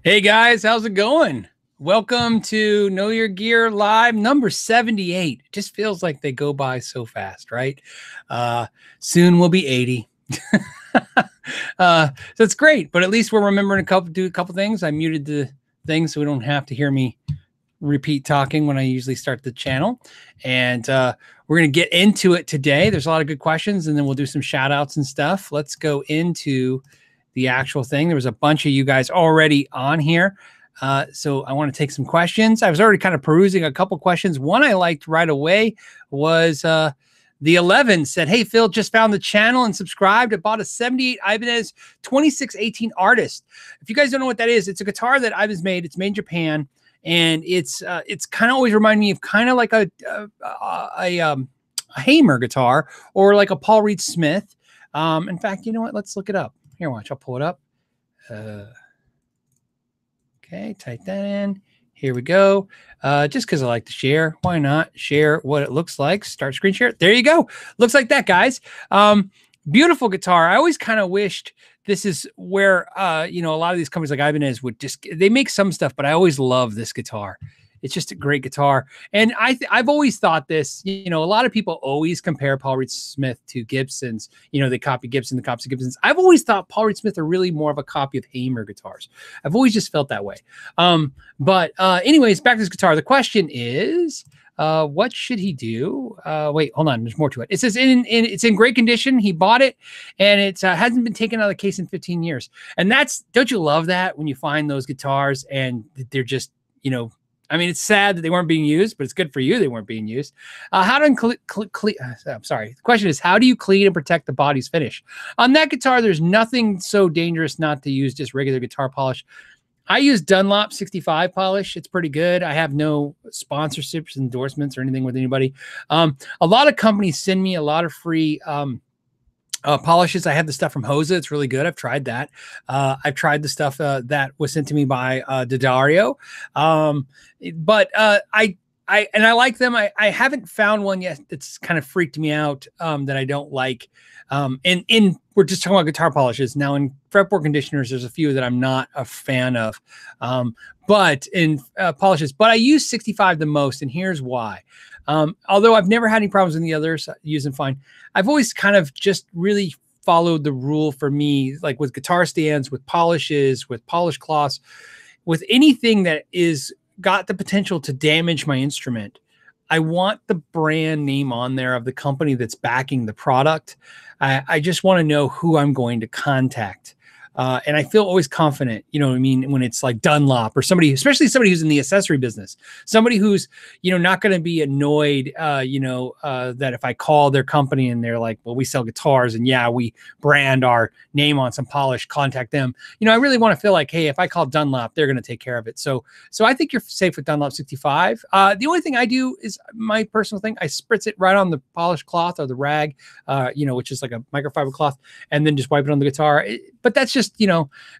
Hey guys, how's it going? Welcome to Know Your Gear Live number 78. It just feels like they go by so fast, right? Soon we'll be 80. So it's great, but at least we're remembering do a couple things. I muted the thing so we don't have to hear me repeat talking when I usually start the channel. And we're going to get into it today. There's a lot of good questions, and then we'll do some shout outs and stuff. Let's go into the actual thing. There was a bunch of you guys already on here. So I want to take some questions. I was already kind of perusing a couple questions. One I liked right away was the 11 said, "Hey, Phil, just found the channel and subscribed. I bought a 78 Ibanez 2618 Artist." If you guys don't know what that is, it's a guitar that Ibanez made. It's made in Japan. And it's kind of always remind me of kind of like a Hamer guitar or like a Paul Reed Smith. In fact, you know what? Let's look it up. Here, watch. I'll pull it up. Okay, type that in. Here we go. Just because I like to share, why not share what it looks like? Start screen share. There you go. Looks like that, guys. Beautiful guitar. I always kind of wished this is where, a lot of these companies like Ibanez would they make some stuff, but I always love this guitar. It's just a great guitar. And I've always thought this, a lot of people always compare Paul Reed Smith to Gibsons. They copy Gibson, the copies of Gibsons. I've always thought Paul Reed Smith are really more of a copy of Hamer guitars. I've always just felt that way. But anyways, back to this guitar. The question is, what should he do? Wait, hold on. There's more to it. It says it's in great condition. He bought it and it hasn't been taken out of the case in 15 years. And don't you love that when you find those guitars and they're just, it's sad that they weren't being used, but it's good for you they weren't being used. I'm sorry. The question is, how do you clean and protect the body's finish? On that guitar, there's nothing so dangerous not to use just regular guitar polish. I use Dunlop 65 polish. It's pretty good. I have no sponsorships, endorsements, or anything with anybody. A lot of companies send me a lot of free polishes. I have the stuff from Hosa. It's really good. I've tried that. I've tried the stuff that was sent to me by Addario. But I like them. I haven't found one yet that's kind of freaked me out that I don't like. And we're just talking about guitar polishes. Now in fretboard conditioners, there's a few that I'm not a fan of. But in polishes, but I use 65 the most, and here's why. Although I've never had any problems with the others, I use them fine. I've always kind of just really followed the rule for me, like with guitar stands, with polishes, with polish cloths, with anything that is got the potential to damage my instrument. I want the brand name on there of the company that's backing the product. I just want to know who I'm going to contact. And I feel always confident, when it's like Dunlop or somebody, especially somebody who's in the accessory business, somebody who's, not going to be annoyed, that if I call their company and they're like, well, we sell guitars and yeah, we brand our name on some polish, contact them. I really want to feel like, hey, if I call Dunlop, they're going to take care of it. So I think you're safe with Dunlop 65. The only thing I do is my personal thing. I spritz it right on the polished cloth or the rag, which is like a microfiber cloth, and then just wipe it on the guitar. But that's just,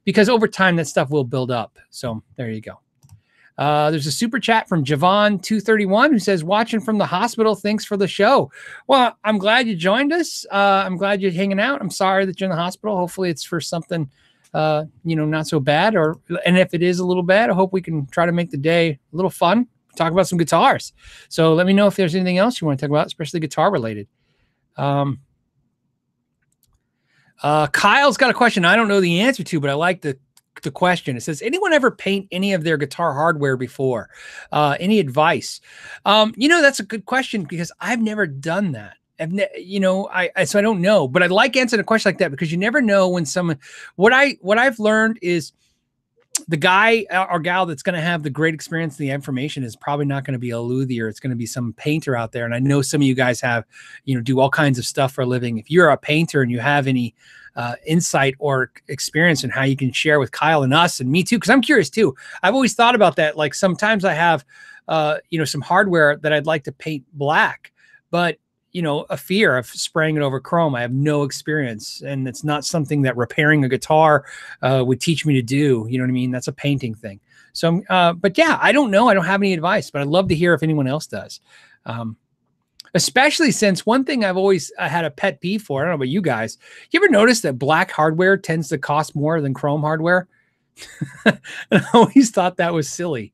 because over time that stuff will build up. So there you go. There's a super chat from Javon231 who says, watching from the hospital. Thanks for the show. Well, I'm glad you joined us. I'm glad you're hanging out. I'm sorry that you're in the hospital. Hopefully it's for something, not so bad, and if it is a little bad, I hope we can try to make the day a little fun. Talk about some guitars. So let me know if there's anything else you want to talk about, especially guitar related. Kyle's got a question I don't know the answer to, but I like the question. It says, anyone ever paint any of their guitar hardware before? Any advice? That's a good question because I've never done that. So I don't know, but I'd like answering a question like that because you never know when someone, what I've learned is the guy or gal that's going to have the great experience, the information is probably not going to be a luthier. It's going to be some painter out there. And I know some of you guys have, do all kinds of stuff for a living. If you're a painter and you have any insight or experience in how you can share with Kyle and us and me too, because I'm curious too. I've always thought about that. Like sometimes I have, some hardware that I'd like to paint black, but a fear of spraying it over chrome. I have no experience, and it's not something that repairing a guitar would teach me to do. You know what I mean? That's a painting thing. So, but yeah, I don't know. I don't have any advice, but I'd love to hear if anyone else does. Especially since one thing I've always had a pet peeve for, I don't know about you guys. You ever notice that black hardware tends to cost more than chrome hardware? And I always thought that was silly.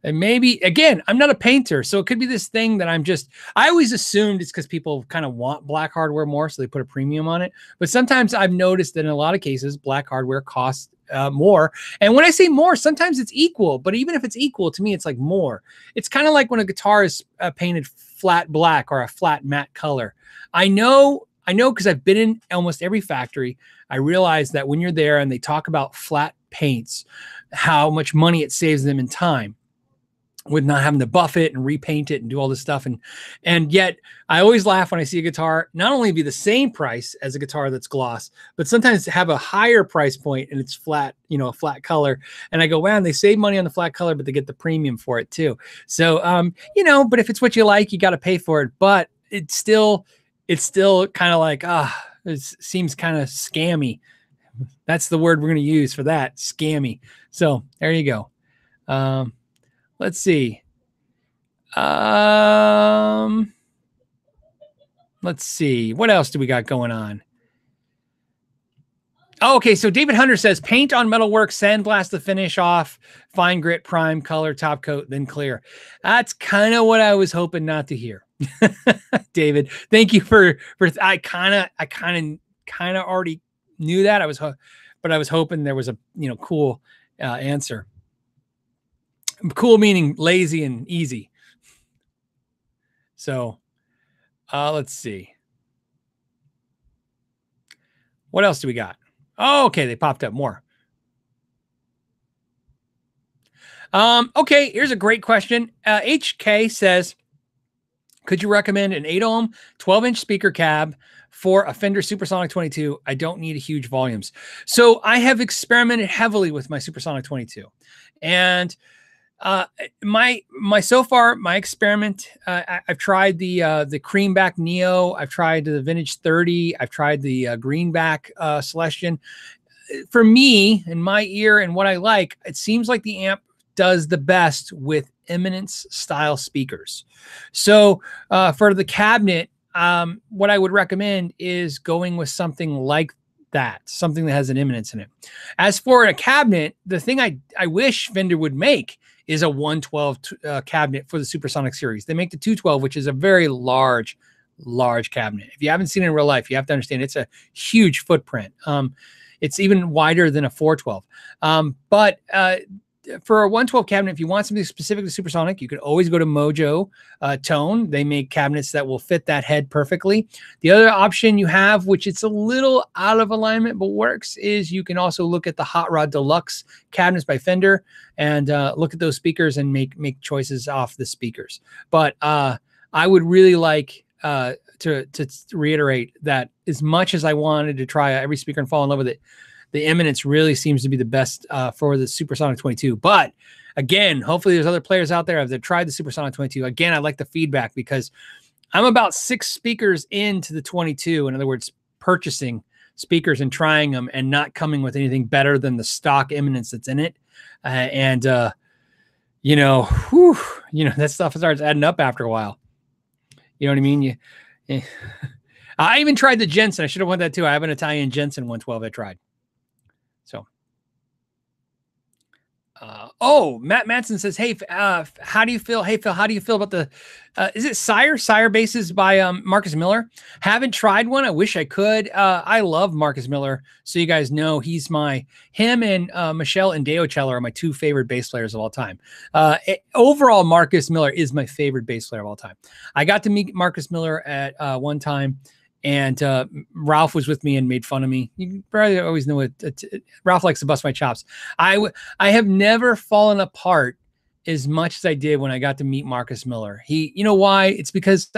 And maybe, again, I'm not a painter, so it could be this thing that I always assumed it's because people kind of want black hardware more, so they put a premium on it. But sometimes I've noticed that in a lot of cases, black hardware costs more. And when I say more, sometimes it's equal, but even if it's equal, to me, it's like more. It's kind of like when a guitar is painted flat black or a flat matte color. I know because I've been in almost every factory. I realize that when you're there and they talk about flat paints, how much money it saves them in time with not having to buff it and repaint it and do all this stuff. And yet I always laugh when I see a guitar not only be the same price as a guitar that's gloss, but sometimes have a higher price point and it's flat, a flat color. And I go, wow, and they save money on the flat color, but they get the premium for it too. So, but if it's what you like, you got to pay for it. But it's still kind of like, it seems kind of scammy. That's the word we're going to use for that, scammy. So there you go. Let's see. Let's see. What else do we got going on? Oh, okay. So David Hunter says, paint on metalwork, sandblast the finish off, fine grit, prime, color, top coat, then clear. That's kind of what I was hoping not to hear. David, thank you for I kind of already knew that. But I was hoping there was a cool answer. Cool meaning lazy and easy. So let's see. What else do we got? Oh, okay, they popped up more. Okay, here's a great question. HK says, could you recommend an 8-ohm, 12-inch speaker cab for a Fender Super Sonic 22? I don't need huge volumes. So I have experimented heavily with my Super Sonic 22. And my experiment, I've tried the Creamback Neo. I've tried the Vintage 30. I've tried the Greenback Celestion. For me, in my ear and what I like, it seems like the amp does the best with Eminence style speakers. So for the cabinet, what I would recommend is going with something like that, something that has an Eminence in it. As for a cabinet, the thing I wish Fender would make is a 112 cabinet for the Supersonic series. They make the 212, which is a very large cabinet. If you haven't seen it in real life, you have to understand it's a huge footprint. It's even wider than a 412. But for a 112 cabinet, if you want something specific to Supersonic, you could always go to Mojo Tone. They make cabinets that will fit that head perfectly. The other option you have, which it's a little out of alignment but works, is you can also look at the Hot Rod Deluxe cabinets by Fender and look at those speakers and make choices off the speakers. But I would really like to reiterate that as much as I wanted to try every speaker and fall in love with it, the Eminence really seems to be the best for the Supersonic 22. But again, hopefully there's other players out there that have tried the Supersonic 22. Again, I like the feedback because I'm about 6 speakers into the 22. In other words, purchasing speakers and trying them and not coming with anything better than the stock Eminence that's in it. That stuff starts adding up after a while. You know what I mean? I even tried the Jensen. I should have went that too. I have an Italian Jensen 112 I tried. So, Matt Matson says, hey, how do you feel? Hey, Phil, how do you feel about the, is it Sire Basses by Marcus Miller? Haven't tried one. I wish I could. I love Marcus Miller. So you guys know him and Michelle and Deocello are my 2 favorite bass players of all time. Overall, Marcus Miller is my favorite bass player of all time. I got to meet Marcus Miller at one time. And Ralph was with me and made fun of me. You probably always know it. Ralph likes to bust my chops. I have never fallen apart as much as I did when I got to meet Marcus Miller. You know why? It's because,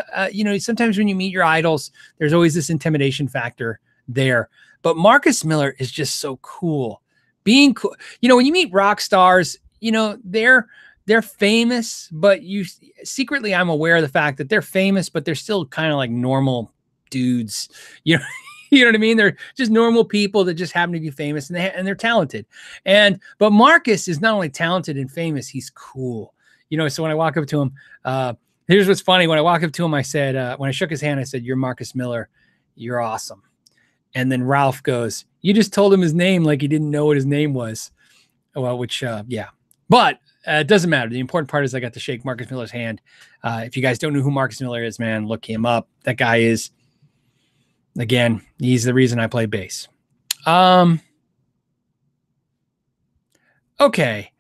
sometimes when you meet your idols, there's always this intimidation factor there. But Marcus Miller is just so cool. Being cool. When you meet rock stars, they're famous, but secretly I'm aware of the fact that they're famous, but they're still kind of like normal dudes, you know what I mean? They're just normal people that just happen to be famous and they're talented. But Marcus is not only talented and famous, he's cool. So when I walk up to him, here's what's funny. When I walk up to him, I said, when I shook his hand, I said, "You're Marcus Miller. You're awesome." And then Ralph goes, you just told him his name like he didn't know what his name was. Well, which, yeah. But it doesn't matter. The important part is I got to shake Marcus Miller's hand. If you guys don't know who Marcus Miller is, man, look him up. That guy is, again, he's the reason I play bass. Okay.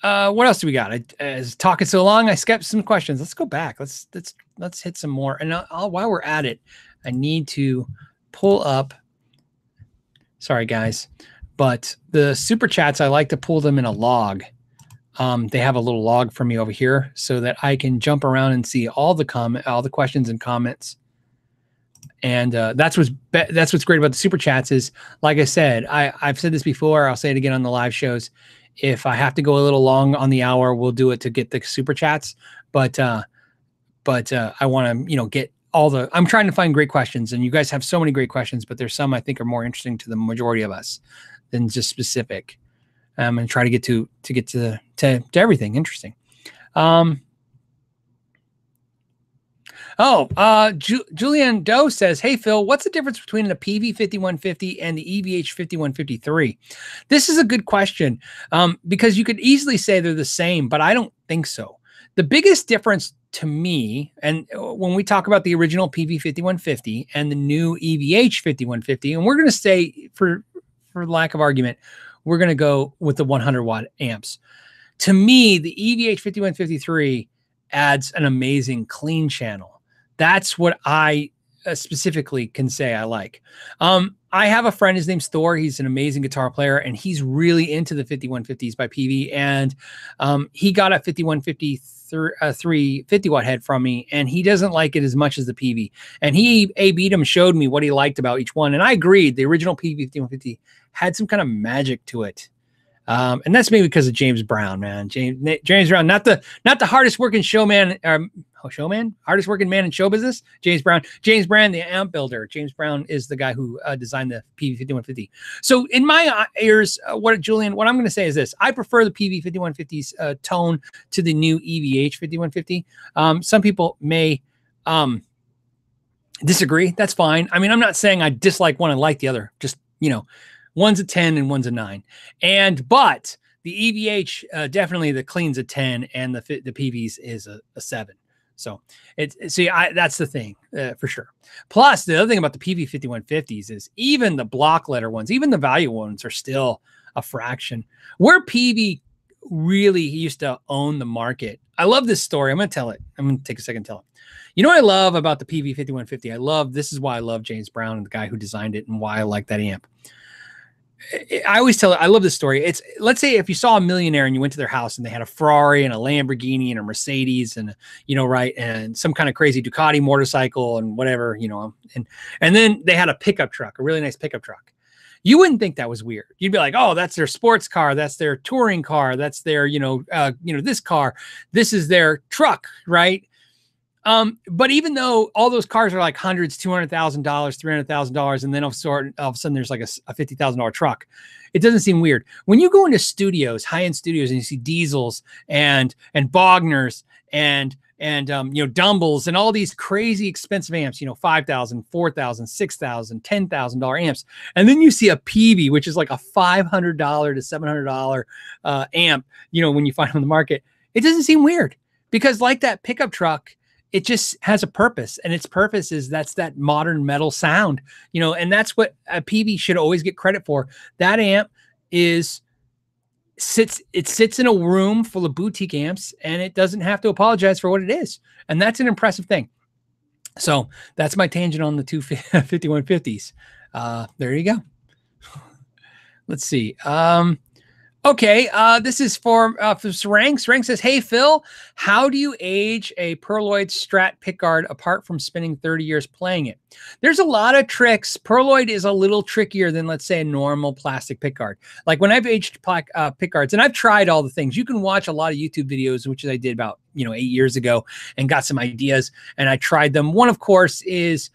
What else do we got? I was talking so long, I skipped some questions. Let's go back. Let's hit some more. And while we're at it, I need to pull up. Sorry, guys, but the super chats, I like to pull them in a log. They have a little log for me over here so that I can jump around and see all the questions and comments. And that's what's great about the super chats is, like I said, I've said this before. I'll say it again on the live shows. If I have to go a little long on the hour, we'll do it to get the super chats. But I want to, get all the. I'm trying to find great questions, and you guys have so many great questions. But there's some I think are more interesting to the majority of us than just specific. I'm going to try to get to everything interesting. Julian Doe says, hey, Phil, what's the difference between the Peavey 5150 and the EVH 5153? This is a good question because you could easily say they're the same, but I don't think so. The biggest difference to me, and when we talk about the original Peavey 5150 and the new EVH 5150, and we're going to say, for lack of argument, we're going to go with the 100 watt amps. To me, the EVH 5153 adds an amazing clean channel. That's what I specifically can say I like. I have a friend, his name's Thor. He's an amazing guitar player, and he's really into the 5150s by Peavey. And he got a 5153 50 watt head from me, and he doesn't like it as much as the Peavey. And he A-B'd him, showed me what he liked about each one. And I agreed. The original Peavey 5150 had some kind of magic to it. And that's maybe because of James Brown, man. James Brown, not the hardest working hardest working man in show business. James Brown, the amp builder. James Brown is the guy who designed the Peavey 5150. So in my ears, what I'm going to say is this: I prefer the Peavey 5150's tone to the new EVH 5150. Some people may disagree. That's fine. I mean, I'm not saying I dislike one and like the other. Just one's a 10 and one's a 9. But the EVH definitely the clean's a 10 and the Peavey's is a 7. So that's the thing for sure. Plus the other thing about the Peavey 5150s is even the block letter ones, even the value ones are still a fraction. Where Peavey really used to own the market. I love this story. I'm going to tell it. I'm going to take a second to tell it. You know what I love about the Peavey 5150? This is why I love James Brown and the guy who designed it and why I like that amp. I always tell it. I love this story. Let's say if you saw a millionaire and you went to their house and they had a Ferrari and a Lamborghini and a Mercedes and and some kind of crazy Ducati motorcycle and whatever, and then they had a pickup truck, a really nice pickup truck. You wouldn't think that was weird. You'd be like, oh, that's their sports car, that's their touring car, that's their this car, this is their truck, right? But even though all those cars are like hundreds, $200,000, $300,000, and then all of a sudden there's like a $50,000 truck, it doesn't seem weird. When you go into studios, high-end studios, and you see Diesels and Bogners and Dumbles and all these crazy expensive amps, $5,000, $4,000, $6,000, $10,000 amps, and then you see a Peavey, which is like a $500 to $700 amp, when you find them on the market, it doesn't seem weird because like that pickup truck, it just has a purpose, and its purpose is that's that modern metal sound, and that's what a Peavey should always get credit for. That amp sits in a room full of boutique amps, and it doesn't have to apologize for what it is, and that's an impressive thing. So that's my tangent on the two 5150s. There you go. Let's see. Okay, this is for Sarang. Sarang says, hey, Phil, how do you age a Pearloid Strat Picard apart from spending 30 years playing it? There's a lot of tricks. Pearloid is a little trickier than, let's say, a normal plastic Picard. Like when I've aged Picards, and I've tried all the things. You can watch a lot of YouTube videos, which I did about 8 years ago, and got some ideas, and I tried them. One, of course, is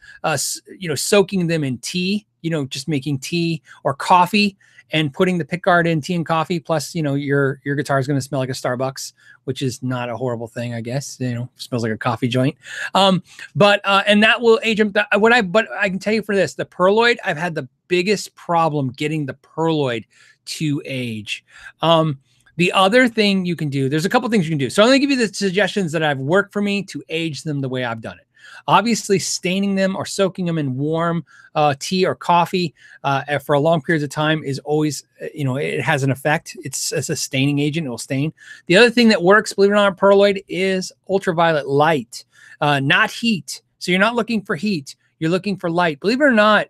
soaking them in tea. you know, just making tea or coffee and putting the pickguard in tea and coffee, plus, you know, your guitar is going to smell like a Starbucks, which is not a horrible thing, I guess. You know, smells like a coffee joint. And that will age them. But I can tell you for this, the Pearloid, I've had the biggest problem getting the Pearloid to age. The other thing you can do, there's a couple things you can do. So I'm going to give you the suggestions that have worked for me to age them the way I've done it. Obviously, staining them or soaking them in warm tea or coffee for a long periods of time is always, you know, it has an effect. It's a staining agent. It will stain. The other thing that works, believe it or not, Pearloid is ultraviolet light, not heat. So you're not looking for heat. You're looking for light. Believe it or not,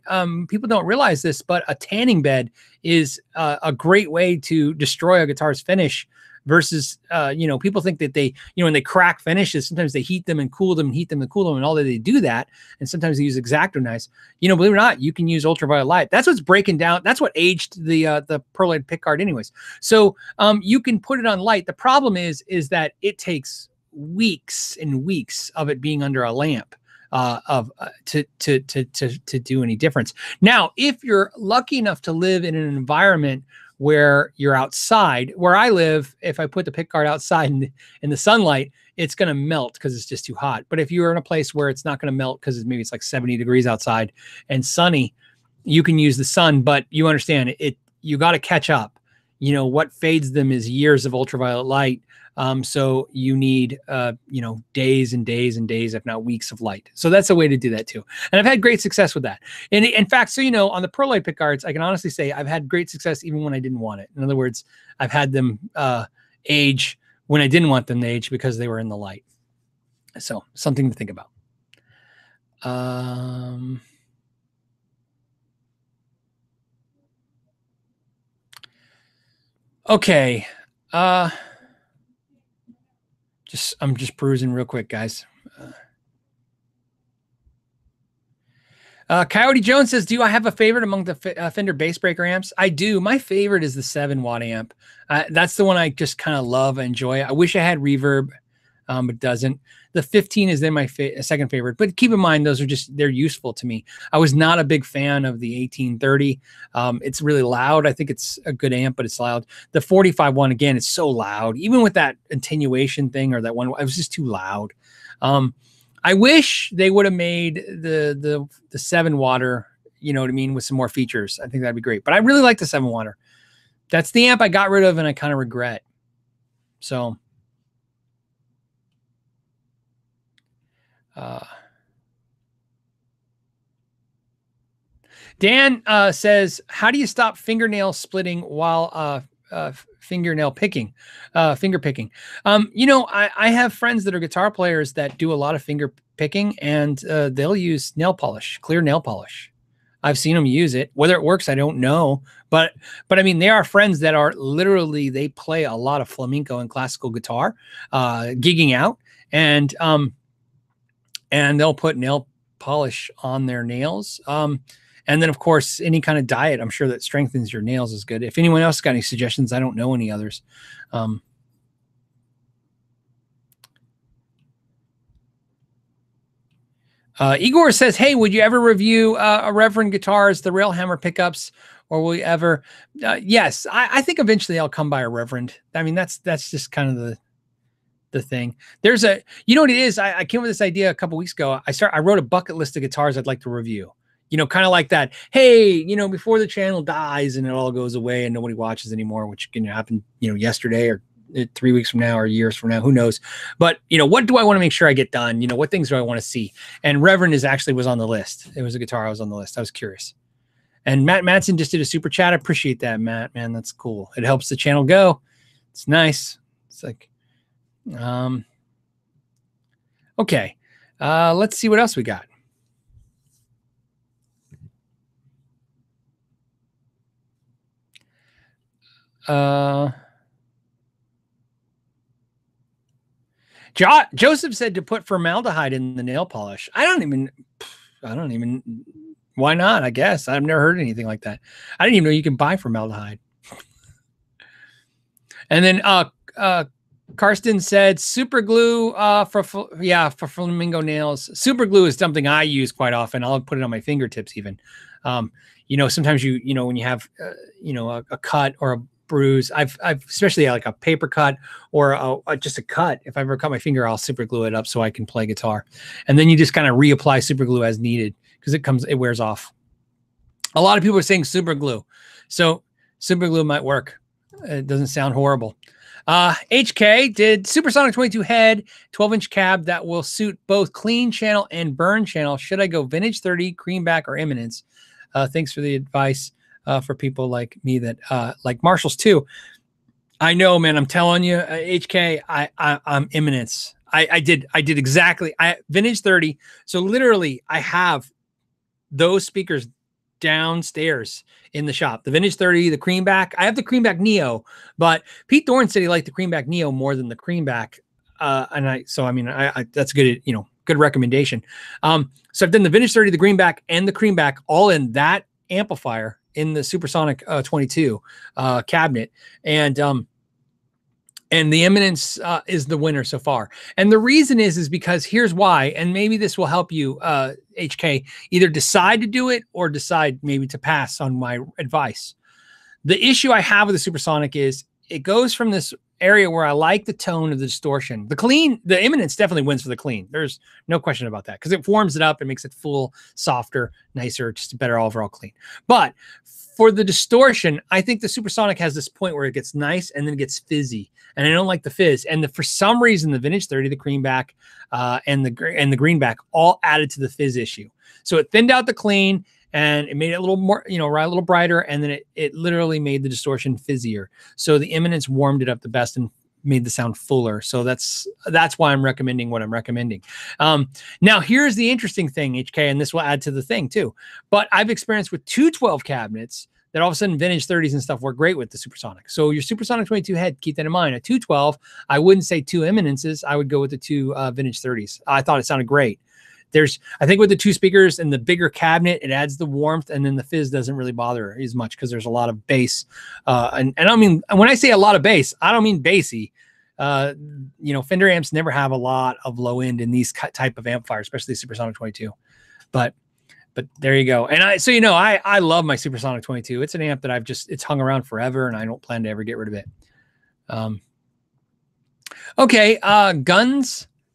people don't realize this, but a tanning bed is a great way to destroy a guitar's finish versus, you know, people think that they, you know, when they crack finishes, sometimes they heat them and cool them and heat them and cool them and all that they do that. And sometimes they use X-Acto knives. You know, believe it or not, you can use ultraviolet light. That's what's breaking down. That's what aged the Pearloid pickguard anyways. So you can put it on light. The problem is that it takes weeks and weeks of it being under a lamp to do any difference. Now, if you're lucky enough to live in an environment where you're outside, where I live, if I put the pickguard outside in the sunlight, it's going to melt because it's just too hot. But if you're in a place where it's not going to melt because maybe it's like 70 degrees outside and sunny, you can use the sun. But you understand you got to catch up. You know, what fades them is years of ultraviolet light. So you need, you know, days and days and days, if not weeks of light. So that's a way to do that too. And I've had great success with that. And in fact, so, you know, on the Pearloid pickguards, I can honestly say I've had great success even when I didn't want it. In other words, I've had them age when I didn't want them to age because they were in the light. So something to think about. Okay. I'm just perusing real quick, guys. Coyote Jones says, do I have a favorite among the Fender Bassbreaker amps? I do. My favorite is the 7-watt amp. That's the one I just kind of love and enjoy. I wish I had reverb, but doesn't. The 15 is then my second favorite. But keep in mind, those are they're useful to me. I was not a big fan of the 1830. It's really loud. I think it's a good amp, but it's loud. The 45 one, again, it's so loud. Even with that attenuation thing or that one, it was just too loud. I wish they would have made the 7-watter, you know what I mean, with some more features. I think that'd be great. But I really like the 7-watter. That's the amp I got rid of and I kind of regret. So Dan says, how do you stop fingernail splitting while fingernail picking, finger picking? You know, I have friends that are guitar players that do a lot of finger picking, and they'll use nail polish, clear nail polish. I've seen them use it. Whether it works, I don't know. But I mean, they are friends that are literally, they play a lot of flamenco and classical guitar, gigging out, and they'll put nail polish on their nails. And then, of course, any kind of diet, I'm sure that strengthens your nails is good. If anyone else got any suggestions, I don't know any others. Igor says, hey, would you ever review a Reverend guitars, the Railhammer pickups, or will you ever? Yes, I think eventually I'll come by a Reverend. I mean, that's just kind of the thing. There's you know what it is? I came with this idea a couple weeks ago. I wrote a bucket list of guitars I'd like to review. You know, kind of like that. Hey, you know, before the channel dies and it all goes away and nobody watches anymore, which can happen, you know, yesterday or 3 weeks from now or years from now, who knows? But, you know, what do I want to make sure I get done? You know, what things do I want to see? And Reverend was on the list. It was a guitar I was on the list. I was curious. And Matt Madsen just did a super chat. I appreciate that, Matt. Man, that's cool. It helps the channel go. It's nice. It's like, okay. Let's see what else we got. Joseph said to put formaldehyde in the nail polish. I don't even, why not? I guess I've never heard anything like that. I didn't even know you can buy formaldehyde. And then, Karsten said super glue, for flamingo nails. Super glue is something I use quite often. I'll put it on my fingertips even. You know, sometimes you know, when you have, you know, a cut or a bruise, I've especially like a paper cut or just a cut. If I ever cut my finger, I'll super glue it up so I can play guitar. And then you just kind of reapply super glue as needed because it wears off. A lot of people are saying super glue. So super glue might work. It doesn't sound horrible. HK did Supersonic 22 head, 12-inch cab that will suit both clean channel and burn channel. Should I go vintage 30, creamback, or Eminence? Thanks for the advice for people like me that like Marshalls too. I know, man. I'm telling you, HK. I'm Eminence. I did exactly. Vintage 30. So literally, I have those speakers downstairs in the shop. The vintage 30, the creamback. I have the creamback Neo, but Pete Thorne said he liked the creamback Neo more than the creamback. So I mean, that's good, you know, good recommendation. So I've done the vintage 30, the greenback, and the creamback all in that amplifier in the Supersonic 22 cabinet. And the Eminence is the winner so far. And the reason is because here's why, and maybe this will help you, HK, either decide to do it or decide maybe to pass on my advice. The issue I have with the Supersonic is it goes from this area where I like the tone of the distortion. The Eminence definitely wins for the clean. There's no question about that because it warms it up and makes it full, softer, nicer, just a better overall clean. But for the distortion, I think the Supersonic has this point where it gets nice and then it gets fizzy. And I don't like the fizz. And for some reason, the vintage 30, the creamback, and the greenback all added to the fizz issue. So it thinned out the clean and it made it a little more, you know, a little brighter. And then it literally made the distortion fizzier. So the Eminence warmed it up the best and made the sound fuller. So that's why I'm recommending what I'm recommending. Now here's the interesting thing, HK, and this will add to the thing too. But I've experienced with 212 cabinets that all of a sudden vintage 30s and stuff work great with the Supersonic. So your Supersonic 22 head, keep that in mind. A 212, I wouldn't say two Eminences. I would go with the two vintage 30s. I thought it sounded great. I think with the two speakers and the bigger cabinet, it adds the warmth, and then the fizz doesn't really bother as much because there's a lot of bass. And I mean, when I say a lot of bass, I don't mean bassy. You know, Fender amps never have a lot of low end in these type of amplifiers, especially Supersonic 22. But there you go. And so, you know, I love my Supersonic 22. It's an amp that it's hung around forever and I don't plan to ever get rid of it. Okay.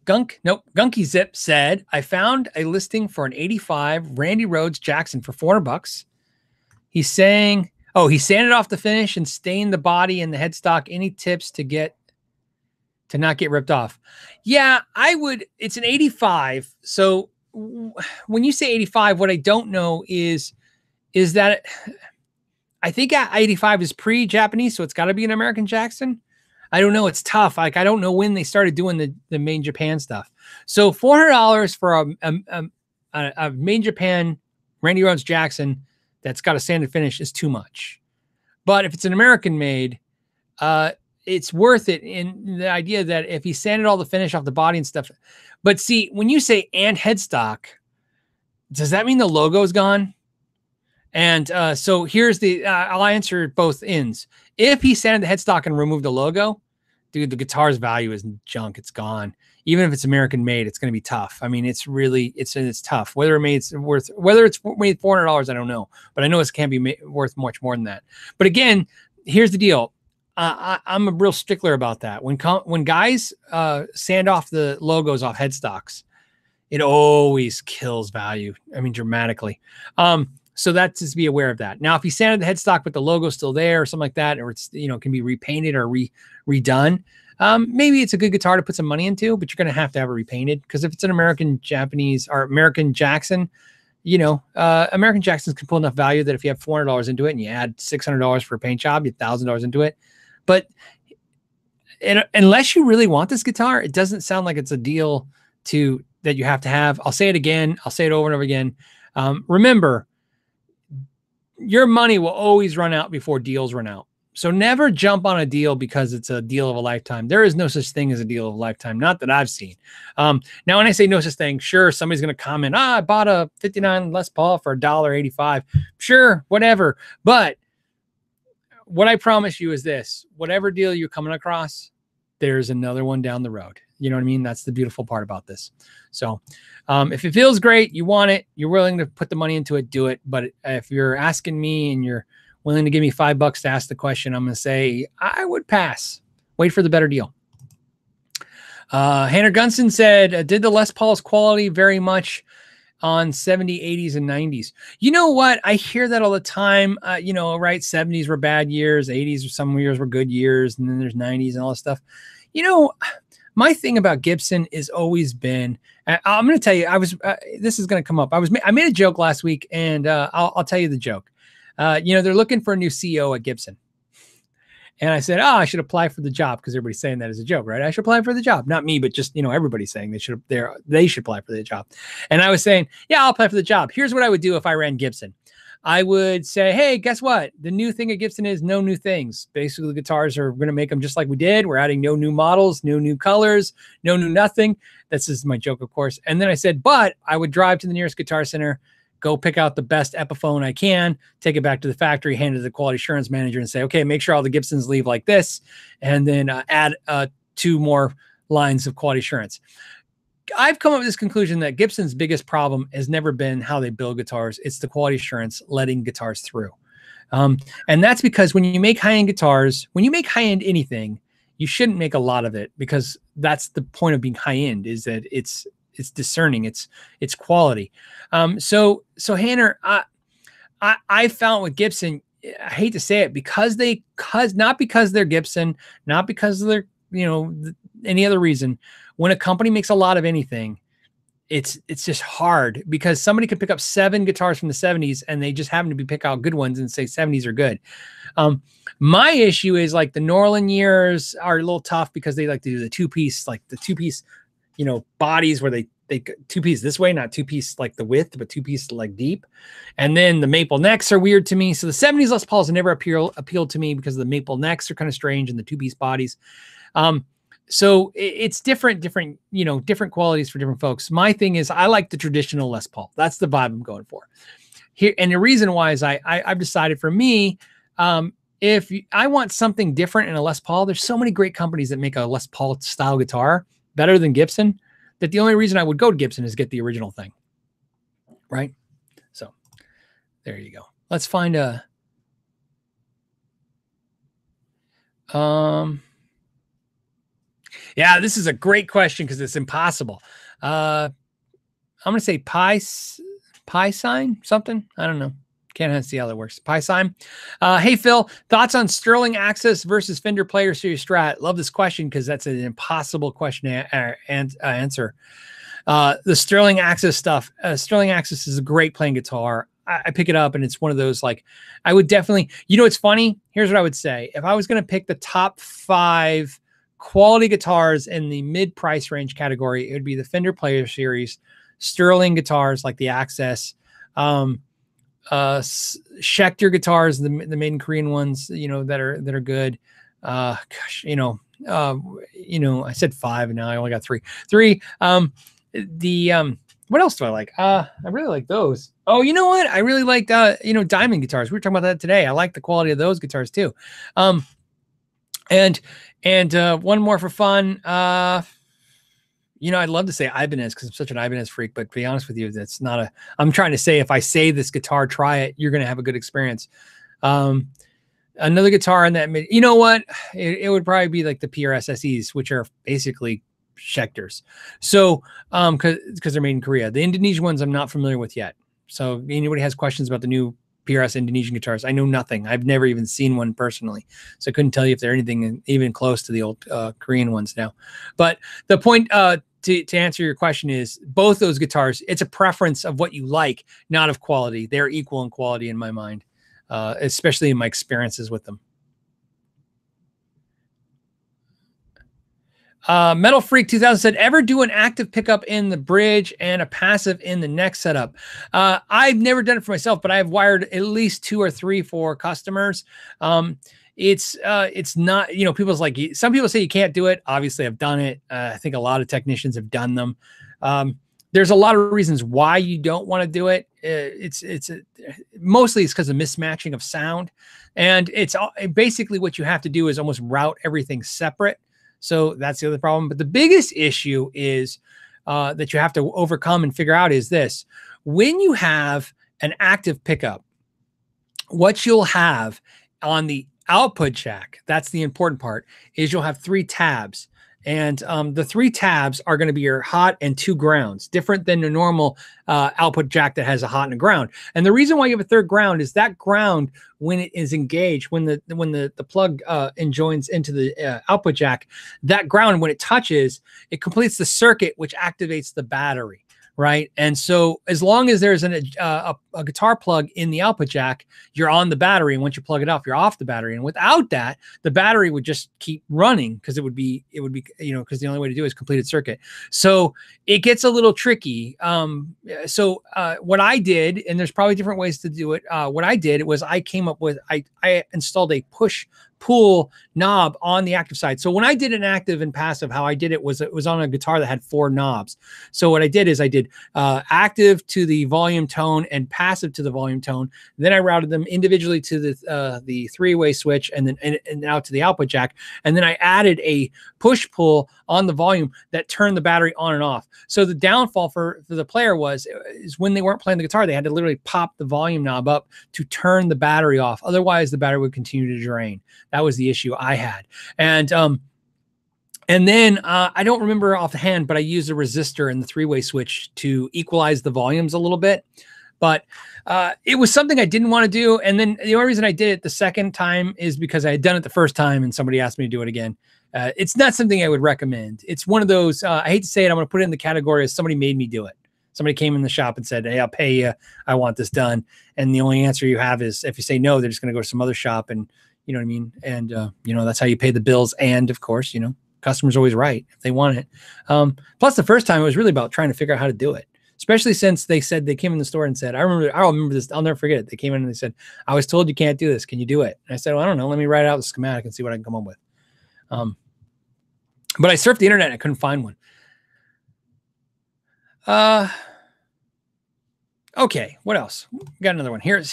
Gunky Zip said, I found a listing for an 85 Randy Rhoads Jackson for $400. He's saying, he sanded off the finish and stained the body and the headstock. Any tips to not get ripped off? Yeah, I would. It's an 85. So when you say 85, what I don't know is that I think 85 is pre-Japanese, so it's got to be an American Jackson. I don't know. It's tough. Like, I don't know when they started doing the main Japan stuff. So $400 for a main Japan Randy Rhoads Jackson that's got a sanded finish is too much. But if it's an American made, it's worth it in the idea that if he sanded all the finish off the body and stuff. But see, when you say and headstock, does that mean the logo's gone? And so here's I'll answer both ends. If he sanded the headstock and removed the logo, dude, the guitar's value is junk. It's gone. Even if it's American made, it's going to be tough. I mean, it's tough. Whether it's made $400, I don't know, but I know it can't be worth much more than that. But again, here's the deal. I'm a real stickler about that. When guys sand off the logos off headstocks, it always kills value. I mean, dramatically. So that's just be aware of that. Now, if he sanded the headstock but the logo's still there or something like that, or it's, you know, can be repainted or redone, maybe it's a good guitar to put some money into, but you're going to have it repainted, because if it's an American Japanese or American Jackson, you know, American Jacksons can pull enough value that if you have $400 into it and you add $600 for a paint job, you have $1,000 into it. But unless you really want this guitar, it doesn't sound like it's a deal that you have to have. I'll say it again. I'll say it over and over again. Remember, your money will always run out before deals run out. So never jump on a deal because it's a deal of a lifetime. There is no such thing as a deal of a lifetime. Not that I've seen. Now, when I say no such thing, sure, somebody's going to comment, I bought a 59 Les Paul for $1.85. Sure, whatever. But what I promise you is this: whatever deal you're coming across, there's another one down the road. You know what I mean? That's the beautiful part about this. So if it feels great, you want it, you're willing to put the money into it, do it. But if you're asking me and you're willing to give me $5 to ask the question, I'm going to say I would pass. Wait for the better deal. Hannah Gunson said, did the Les Paul's quality very much on 70s, 80s, and 90s? You know what? I hear that all the time. You know, right? 70s were bad years. 80s or some years were good years. And then there's 90s and all this stuff. You know, my thing about Gibson is always been, I'm going to tell you, this is going to come up. I made a joke last week, and I'll tell you the joke. You know, they're looking for a new CEO at Gibson. And I said, I should apply for the job, because everybody's saying that as a joke, right? I should apply for the job. Not me, but just, you know, everybody's saying they should apply for the job. And I was saying, yeah, I'll apply for the job. Here's what I would do if I ran Gibson. I would say, hey, guess what? The new thing at Gibson is no new things. Basically, the guitars are going to make them just like we did. We're adding no new models, no new colors, no new nothing. This is my joke, of course. And then I said, but I would drive to the nearest Guitar Center, go pick out the best Epiphone I can, take it back to the factory, hand it to the quality assurance manager, and say, okay, make sure all the Gibsons leave like this, and then add 2 more lines of quality assurance. I've come up with this conclusion that Gibson's biggest problem has never been how they build guitars. It's the quality assurance letting guitars through. And that's because when you make high-end guitars, when you make high-end anything, you shouldn't make a lot of it, because that's the point of being high-end, is that it's discerning, it's quality. So Hannah, I found with Gibson, I hate to say it, not because they're Gibson, not because they're, you know, any other reason. When a company makes a lot of anything, it's just hard, because somebody could pick up 7 guitars from the 70s and they just happen to pick out good ones and say 70s are good. My issue is, like, the Norland years are a little tough, because they like to do the 2-piece, like the 2-piece, you know, bodies where they 2-piece this way, not 2-piece like the width, but 2-piece like deep. And then the maple necks are weird to me. So the 70s Les Pauls never appealed to me, because the maple necks are kind of strange, and the 2-piece bodies. So it's different, you know, different qualities for different folks. My thing is, I like the traditional Les Paul. That's the vibe I'm going for here. And the reason why is I've decided, for me, if I want something different in a Les Paul, there's so many great companies that make a Les Paul style guitar better than Gibson, that the only reason I would go to Gibson is get the original thing. Right? So there you go. Let's find a, yeah, this is a great question, because it's impossible. I'm going to say pi sign something. I don't know. Can't see how that works. Pi sign. Hey, Phil, thoughts on Sterling Access versus Fender Player Series Strat? Love this question, because that's an impossible question to answer. The Sterling Access stuff. Sterling Access is a great playing guitar. I pick it up, and it's one of those, like, I would definitely, you know, it's funny. Here's what I would say. If I was going to pick the top 5 quality guitars in the mid-price range category, it would be the Fender Player Series, Sterling guitars like the Access, Schecter guitars, the made in Korean ones, you know, that are good. Gosh, you know, I said 5 and now I only got 3. What else do I like? I really like those. Oh, you know what? I really liked, you know, diamond guitars. We were talking about that today. I like the quality of those guitars too. And one more for fun. You know, I'd love to say Ibanez, because I'm such an Ibanez freak, but to be honest with you, that's not a, I'm trying to say, if I say this guitar, try it, you're going to have a good experience. Another guitar in that, you know what? It would probably be like the PRS-SEs, which are basically Schecters. So, because they're made in Korea. The Indonesian ones I'm not familiar with yet. So anybody has questions about the new PRS Indonesian guitars, I know nothing. I've never even seen one personally, so I couldn't tell you if they're anything even close to the old Korean ones now. But the point to answer your question is, both those guitars, it's a preference of what you like, not of quality. They're equal in quality in my mind, especially in my experiences with them. Metal Freak 2000 said, ever do an active pickup in the bridge and a passive in the neck setup? I've never done it for myself, but I've wired at least 2 or 3 for customers. It's not, you know, people's like, some people say you can't do it. Obviously I've done it. I think a lot of technicians have done them. There's a lot of reasons why you don't want to do it. Mostly it's because of mismatching of sound. And it's basically what you have to do is almost route everything separate. So that's the other problem. But the biggest issue is that you have to overcome and figure out is this. When you have an active pickup, what you'll have on the output jack, that's the important part, is you'll have 3 tabs. And the 3 tabs are going to be your hot and 2 grounds, different than the normal output jack that has a hot and a ground. And the reason why you have a 3rd ground is that ground, when it is engaged, when the plug enjoins into the output jack, that ground, when it touches, it completes the circuit, which activates the battery. Right. And so as long as there's a guitar plug in the output jack, you're on the battery. And once you plug it off, you're off the battery. And without that, the battery would just keep running because it would be, because the only way to do it is completed circuit. So it gets a little tricky. What I did, and there's probably different ways to do it. What I did was I came up with, I installed a push pull knob on the active side. So when I did an active and passive, how I did it was on a guitar that had 4 knobs. So what I did is I did active to the volume tone and passive to the volume tone. Then I routed them individually to the 3-way switch and then and out to the output jack. And then I added a push pull on the volume that turned the battery on and off. So the downfall for the player is when they weren't playing the guitar, they had to literally pop the volume knob up to turn the battery off. Otherwise, the battery would continue to drain. That was the issue I had. And then I don't remember offhand, but I used a resistor in the 3-way switch to equalize the volumes a little bit. But it was something I didn't want to do. And then the only reason I did it the second time is because I had done it the first time and somebody asked me to do it again. It's not something I would recommend. It's one of those, I hate to say it, I'm going to put it in the category as somebody made me do it. Somebody came in the shop and said, hey, I'll pay you. I want this done. And the only answer you have is if you say no, they're just going to go to some other shop and, you know what I mean? And, that's how you pay the bills. And of course, customers are always right if they want it. Plus the first time it was really about trying to figure out how to do it, especially since they came in the store and said, I'll remember this. I'll never forget it. They came in and they said, I was told you can't do this. Can you do it? And I said, well, I don't know. Let me write out the schematic and see what I can come up with. But I surfed the internet and I couldn't find one. Okay, what else? Got another one. Here's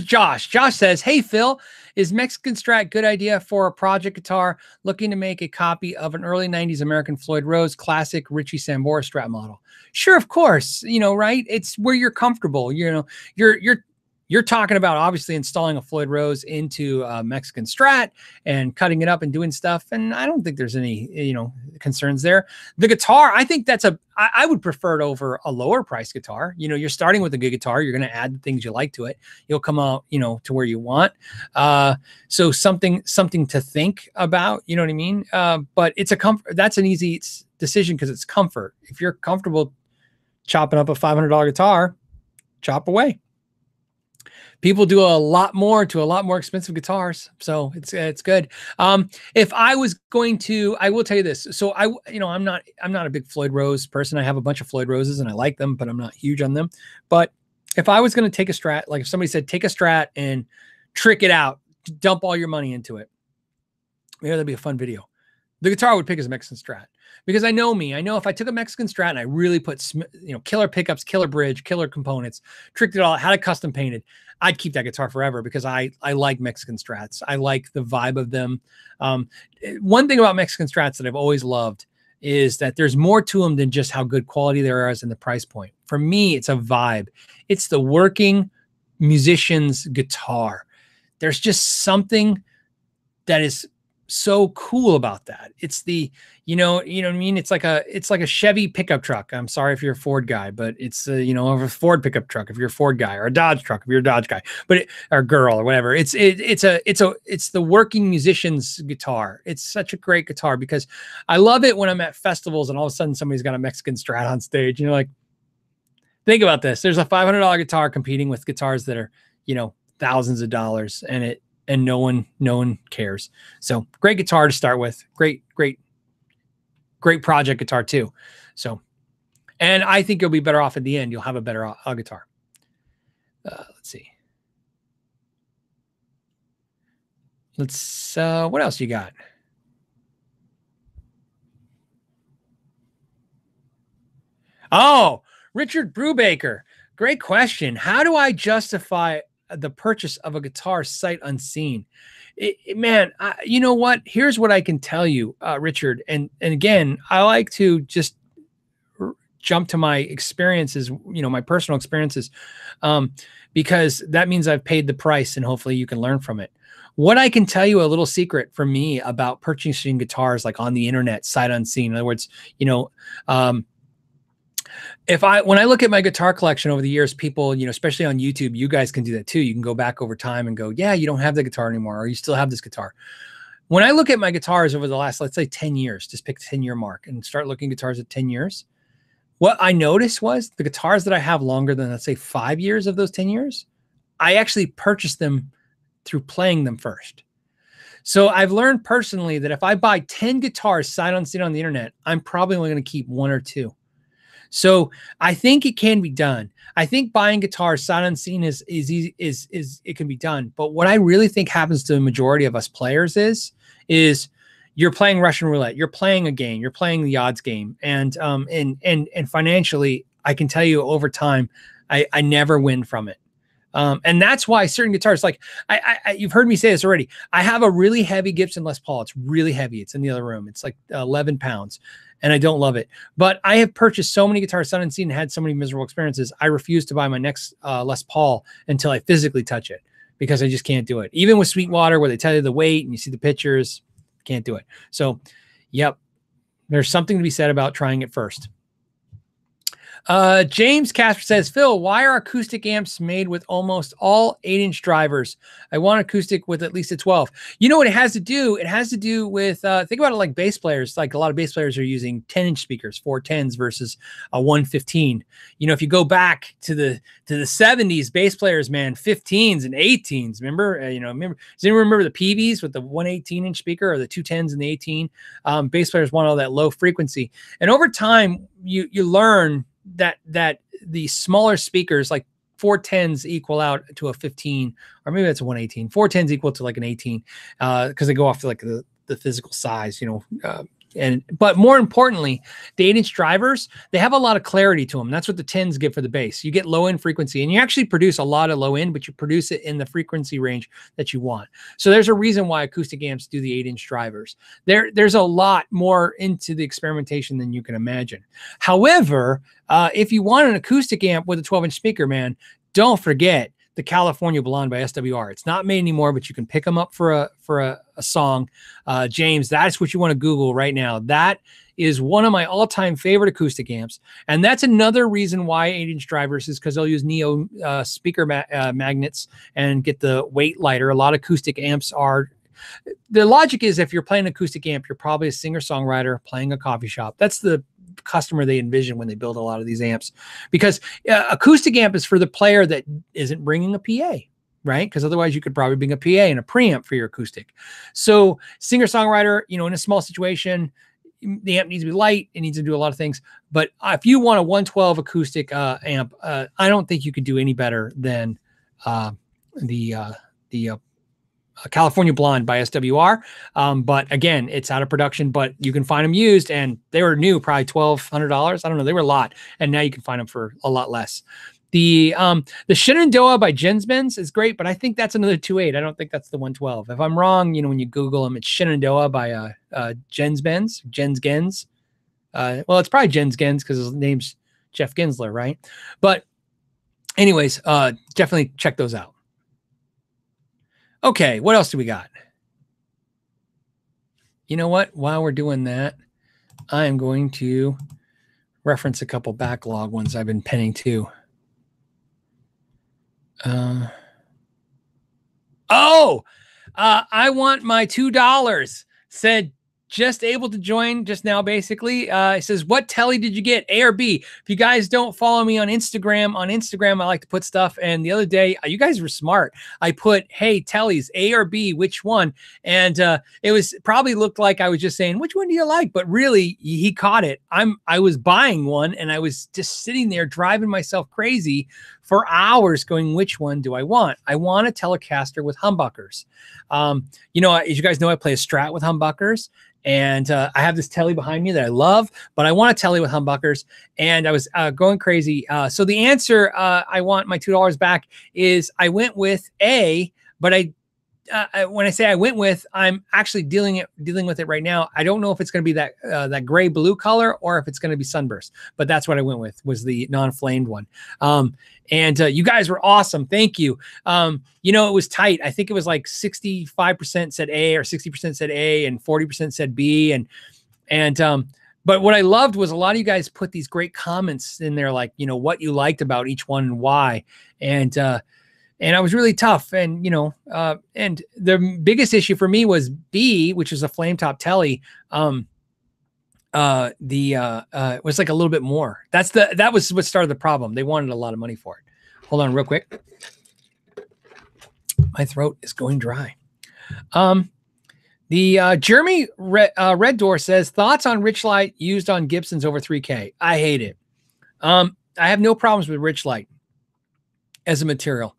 Josh. Josh says, hey, Phil, is Mexican Strat good idea for a project guitar looking to make a copy of an early 90s American Floyd Rose classic Richie Sambora Strat model? Sure, of course, right? It's where you're comfortable. You're talking about obviously installing a Floyd Rose into a Mexican Strat and cutting it up and doing stuff. And I don't think there's any, concerns there. The guitar, I think I would prefer it over a lower price guitar. You're starting with a good guitar. You're going to add the things you like to it. You'll come out, to where you want. So something to think about, you know what I mean? But it's that's an easy decision because it's comfort. If you're comfortable chopping up a $500 guitar, chop away. People do a lot more to a lot more expensive guitars. So it's good. If I was going to, I will tell you this. So I'm not a big Floyd Rose person. I have a bunch of Floyd Roses and I like them, but I'm not huge on them. But if I was going to take a Strat, like if somebody said, take a Strat and trick it out, dump all your money into it. Maybe that'd be a fun video. The guitar I would pick is a Mexican Strat. Because I know me. I know if I took a Mexican Strat and I really put, killer pickups, killer bridge, killer components, tricked it all, had it custom painted, I'd keep that guitar forever because I like Mexican Strats. I like the vibe of them. One thing about Mexican Strats that I've always loved is that there's more to them than just how good quality there is and the price point. For me, it's a vibe. It's the working musician's guitar. There's just something that is so cool about that. It's the, you know what I mean? It's like a Chevy pickup truck. I'm sorry if you're a Ford guy, but it's a Ford pickup truck if you're a Ford guy, or a Dodge truck if you're a Dodge guy, or girl or whatever. It's the working musician's guitar. It's such a great guitar because I love it when I'm at festivals and all of a sudden somebody's got a Mexican Strat on stage. Like, think about this. There's a $500 guitar competing with guitars that are, thousands of dollars, and no one cares. So great guitar to start with. Great project guitar too. So, and I think you'll be better off at the end. You'll have a better guitar. Let's see. What else you got? Oh, Richard Brubaker. Great question. How do I justify the purchase of a guitar sight unseen? man, you know what? Here's what I can tell you, Richard. And again, I like to just jump to my experiences, my personal experiences, because that means I've paid the price and hopefully you can learn from it. What I can tell you, a little secret from me about purchasing guitars, like on the internet, sight unseen. In other words, when I look at my guitar collection over the years, people, especially on YouTube, you guys can do that too. You can go back over time and go, yeah, you don't have the guitar anymore, or you still have this guitar. When I look at my guitars over the last, let's say 10 years, just pick the 10-year mark and start looking at guitars at 10 years. What I noticed was the guitars that I have longer than, let's say, 5 years of those 10 years, I actually purchased them through playing them first. So I've learned personally that if I buy 10 guitars sight unseen on the internet, I'm probably only going to keep 1 or 2. So I think it can be done. I think buying guitars sight unseen is easy, is it can be done. But what I really think happens to the majority of us players is you're playing Russian roulette. You're playing a game. You're playing the odds game. And financially, I can tell you over time, I never win from it. And that's why certain guitars, like you've heard me say this already. I have a really heavy Gibson Les Paul. It's really heavy. It's in the other room. It's like 11 pounds. And I don't love it. But I have purchased so many guitars sight unseen and had so many miserable experiences. I refuse to buy my next Les Paul until I physically touch it, because I just can't do it. Even with Sweetwater, where they tell you the weight and you see the pictures, can't do it. So, yep, there's something to be said about trying it first. James Casper says, Phil, why are acoustic amps made with almost all 8-inch drivers? I want acoustic with at least a 12. You know what it has to do? It has to do with, think about it like bass players. Like a lot of bass players are using 10-inch speakers, 410s versus a 115. If you go back to the 70s, bass players, man, 15s and 18s. Remember, does anyone remember the Peaveys with the 118-inch speaker, or the 210s and the 18? Bass players want all that low frequency. And over time, you learn that the smaller speakers, like 410s, equal out to a 15, or maybe that's a 118. 410s equal to like an 18, because they go off to like the physical size, but more importantly, the 8-inch drivers, they have a lot of clarity to them. That's what the 10s give for the bass. You get low end frequency, and you actually produce a lot of low end, but you produce it in the frequency range that you want. So there's a reason why acoustic amps do the 8-inch drivers. There's a lot more into the experimentation than you can imagine. However, if you want an acoustic amp with a 12-inch speaker, man, don't forget the California Blonde by SWR. It's not made anymore, but you can pick them up for a song. James, that's what you want to Google right now. That is one of my all-time favorite acoustic amps. And that's another reason why 8-inch drivers is because they'll use neo speaker magnets and get the weight lighter. A lot of acoustic amps are. The logic is, if you're playing an acoustic amp, you're probably a singer-songwriter playing a coffee shop. That's the customer they envision when they build a lot of these amps, because acoustic amp is for the player that isn't bringing a PA, right? Because otherwise you could probably bring a PA and a preamp for your acoustic. So singer-songwriter, in a small situation, the amp needs to be light. It needs to do a lot of things. But if you want a 112 acoustic amp, I don't think you could do any better than the California Blonde by SWR. But again, it's out of production, but you can find them used, and they were new, probably $1,200. I don't know. They were a lot. And now you can find them for a lot less. The Shenandoah by Jens-Benz is great, but I think that's another 2.8. I don't think that's the 112. If I'm wrong, when you Google them, it's Shenandoah by Jens-Benz, Jens-Gens. Well, it's probably Jens-Gens because his name's Jeff Ginsler, right? But anyways, definitely check those out. Okay, what else do we got? You know what? While we're doing that, I am going to reference a couple backlog ones I've been penning too. I want my $2. Said just able to join just now, basically. It says, what telly did you get, A or B? If you guys don't follow me on Instagram, I like to put stuff. And the other day, you guys were smart. I put, hey, tellies, A or B, which one? And it was probably looked like I was just saying, which one do you like? But really, he caught it. I was buying one, and I was just sitting there driving myself crazy for hours going, which one do I want? I want a Telecaster with humbuckers. As you guys know, I play a Strat with humbuckers. And I have this telly behind me that I love, but I want a telly with humbuckers, and I was going crazy. So the answer, I want my $2 back, is I went with A, but when I say I went with, I'm actually dealing with it right now. I don't know if it's going to be that gray blue color or if it's going to be sunburst, but that's what I went with, was the non-flamed one. And you guys were awesome. Thank you. You know, it was tight. I think it was like 65% said A or 60% said A and 40% said B. But what I loved was a lot of you guys put these great comments in there, like, you know, what you liked about each one and why. And I was really tough. And, you know, and the biggest issue for me was B, which is a flame top telly. It was like a little bit more. That was what started the problem. They wanted a lot of money for it. Hold on real quick. My throat is going dry. Jeremy Red Door says, thoughts on Richlight used on Gibsons over 3K. I hate it. I have no problems with Richlight as a material.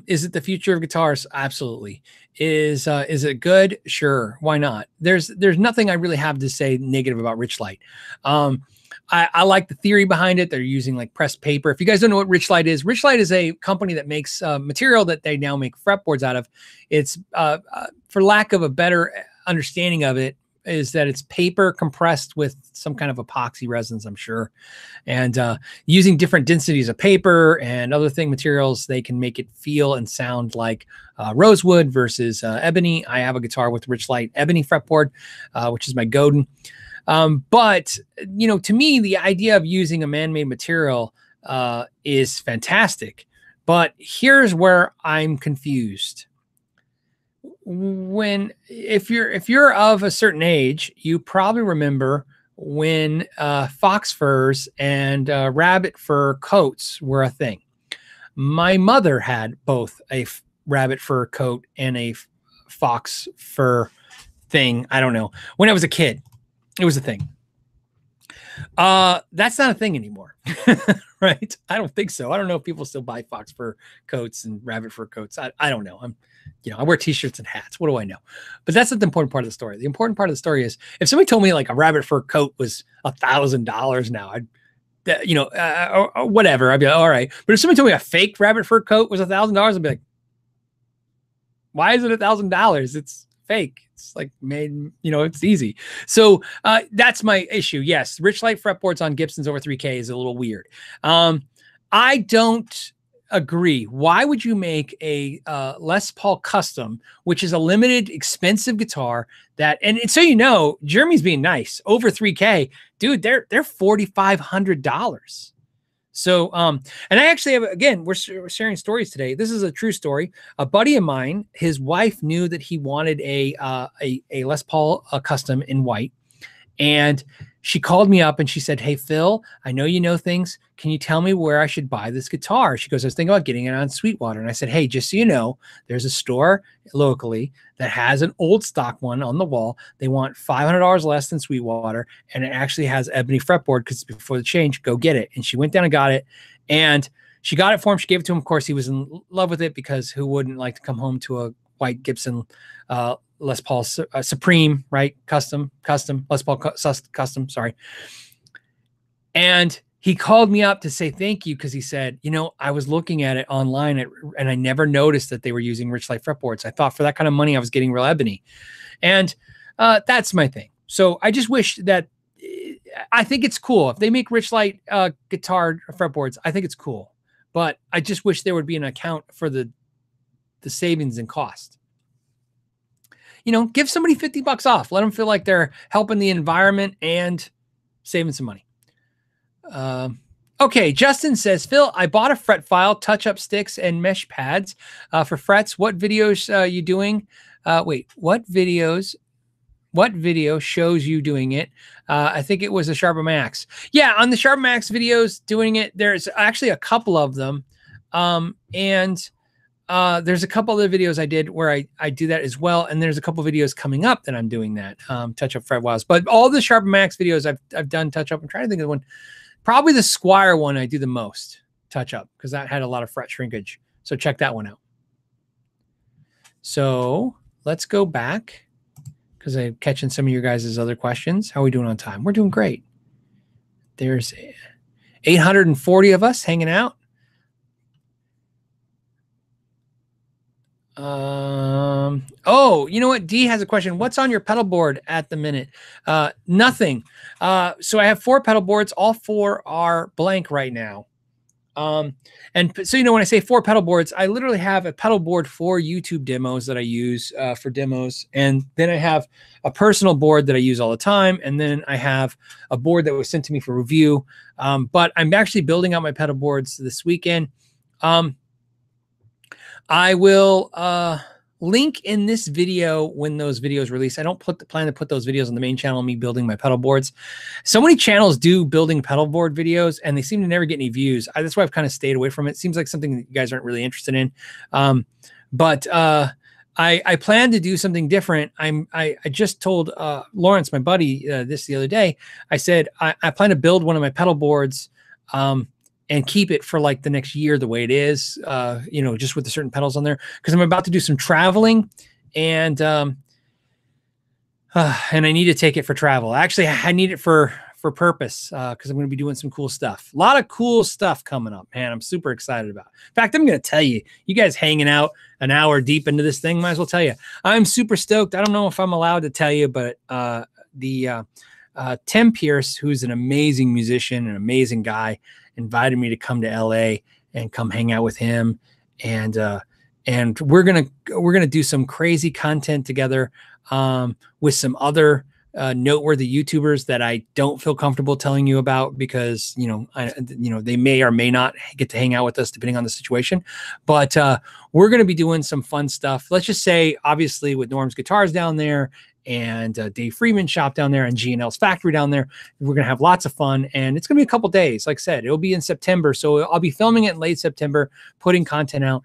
Is it the future of guitars? Absolutely. Is it good? Sure. Why not? There's nothing I really have to say negative about Richlight. I like the theory behind it. They're using like pressed paper. If you guys don't know what Richlight is a company that makes material that they now make fretboards out of. It's for lack of a better understanding of it, is that it's paper compressed with some kind of epoxy resins, I'm sure. And using different densities of paper and other materials, they can make it feel and sound like rosewood versus ebony. I have a guitar with Richlight ebony fretboard, which is my Godin. But, you know, to me, the idea of using a man-made material is fantastic. But here's where I'm confused. If you're of a certain age, you probably remember when fox furs and rabbit fur coats were a thing. My mother had both a rabbit fur coat and a fox fur thing. I don't know. When I was a kid, it was a thing. That's not a thing anymore, right? I don't think so. I don't know if people still buy fox fur coats and rabbit fur coats. I don't know. I wear t-shirts and hats. What do I know? But that's not the important part of the story. The important part of the story is if somebody told me like a rabbit fur coat was $1,000 now, or whatever, I'd be like, all right. But if somebody told me a fake rabbit fur coat was $1,000, I'd be like, why is it $1,000? It's fake. It's like made, it's easy. So that's my issue. Yes, Richlight fretboards on Gibsons over 3K is a little weird. I don't agree. Why would you make a Les Paul Custom, which is a limited, expensive guitar and so Jeremy's being nice, over 3K, dude, they're $4,500. So, and I actually have, again, we're sharing stories today. This is a true story. A buddy of mine, his wife knew that he wanted a Les Paul Custom in white. And she called me up and she said, hey, Phil, I know you know things. Can you tell me where I should buy this guitar? She goes, I was thinking about getting it on Sweetwater. And I said, hey, just so you know, there's a store locally that has an old stock one on the wall. They want $500 less than Sweetwater. And it actually has ebony fretboard because before the change, go get it. And she went down and got it. And she got it for him. She gave it to him. Of course, he was in love with it because who wouldn't like to come home to a white Gibson Les Paul Supreme, right? Custom, Les Paul Custom, sorry. And he called me up to say thank you because he said, I was looking at it online and I never noticed that they were using Richlight fretboards. I thought for that kind of money, I was getting real ebony. And that's my thing. So I just wish that, I think it's cool. If they make Richlight guitar fretboards, I think it's cool. But I just wish there would be an account for the savings and cost. Give somebody $50 off. Let them feel like they're helping the environment and saving some money. Okay, Justin says, Phil, I bought a fret file, touch-up sticks, and mesh pads for frets. What videos are you doing? What video shows you doing it? I think it was a Sharp Max. Yeah, on the Sharp Max videos doing it, there's actually a couple of them. There's a couple other videos I did where I do that as well. And there's a couple videos coming up that I'm doing that, touch-up fret files. But all the Sharp Max videos I've done touch-up. I'm trying to think of the one. Probably the Squire one I do the most touch-up because that had a lot of fret shrinkage. So check that one out. So let's go back because I'm catching some of your guys' other questions. How are we doing on time? We're doing great. There's 840 of us hanging out. Oh, you know what? D has a question. What's on your pedal board at the minute? Nothing. So I have 4 pedal boards. All 4 are blank right now. And so, you know, when I say 4 pedal boards, I literally have a pedal board for YouTube demos that I use for demos. And then I have a personal board that I use all the time. And then I have a board that was sent to me for review. But I'm actually building out my pedal boards this weekend. I will link in this video when those videos release. I don't plan to put those videos on the main channel, me building my pedal boards. So many channels do building pedal board videos, and they seem to never get any views. That's why I've kind of stayed away from it. It seems like something that you guys aren't really interested in. But I plan to do something different. I just told Lawrence, my buddy, this the other day. I said, I plan to build one of my pedal boards and keep it for like the next year the way it is, you know, just with the certain pedals on there, because I'm about to do some traveling, and I need to take it for travel. Actually, I need it for purpose, because I'm going to be doing some cool stuff. A lot of cool stuff coming up, man. I'm super excited about. In fact, I'm going to tell you, you guys hanging out an hour deep into this thing, might as well tell you, I'm super stoked. I don't know if I'm allowed to tell you, but Tim Pierce, who's an amazing musician, an amazing guy, invited me to come to LA and come hang out with him. And we're going to do some crazy content together, with some other, noteworthy YouTubers that I don't feel comfortable telling you about because, you know, they may or may not get to hang out with us depending on the situation, but, we're going to be doing some fun stuff. Let's just say, obviously, with Norm's Guitars down there, and Dave Freeman's shop down there, and G&L's factory down there. We're going to have lots of fun, and it's going to be a couple days. Like I said, it'll be in September. So I'll be filming it in late September, putting content out.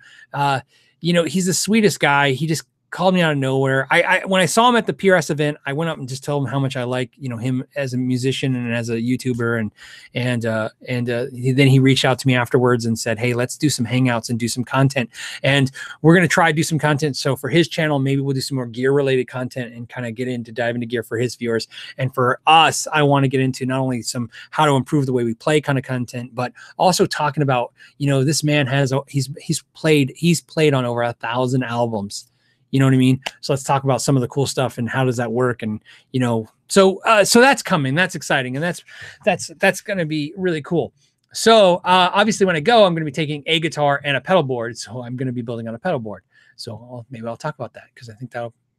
You know, he's the sweetest guy. He just called me out of nowhere. When I saw him at the PRS event, I went up and just told him how much I like, you know, him as a musician and as a YouTuber, and then he reached out to me afterwards and said, hey, let's do some hangouts and do some content. And we're going to try to do some content. So for his channel, maybe we'll do some more gear related content and kind of dive into gear for his viewers. And for us, I want to get into not only some how to improve the way we play kind of content, but also talking about, you know, this man he's played on over 1,000 albums. You know what I mean? So let's talk about some of the cool stuff and how does that work? And, you know, so that's coming. That's exciting. And that's going to be really cool. So obviously when I go, I'm going to be taking a guitar and a pedal board. So I'm going to be building on a pedal board. So maybe I'll talk about that, because I think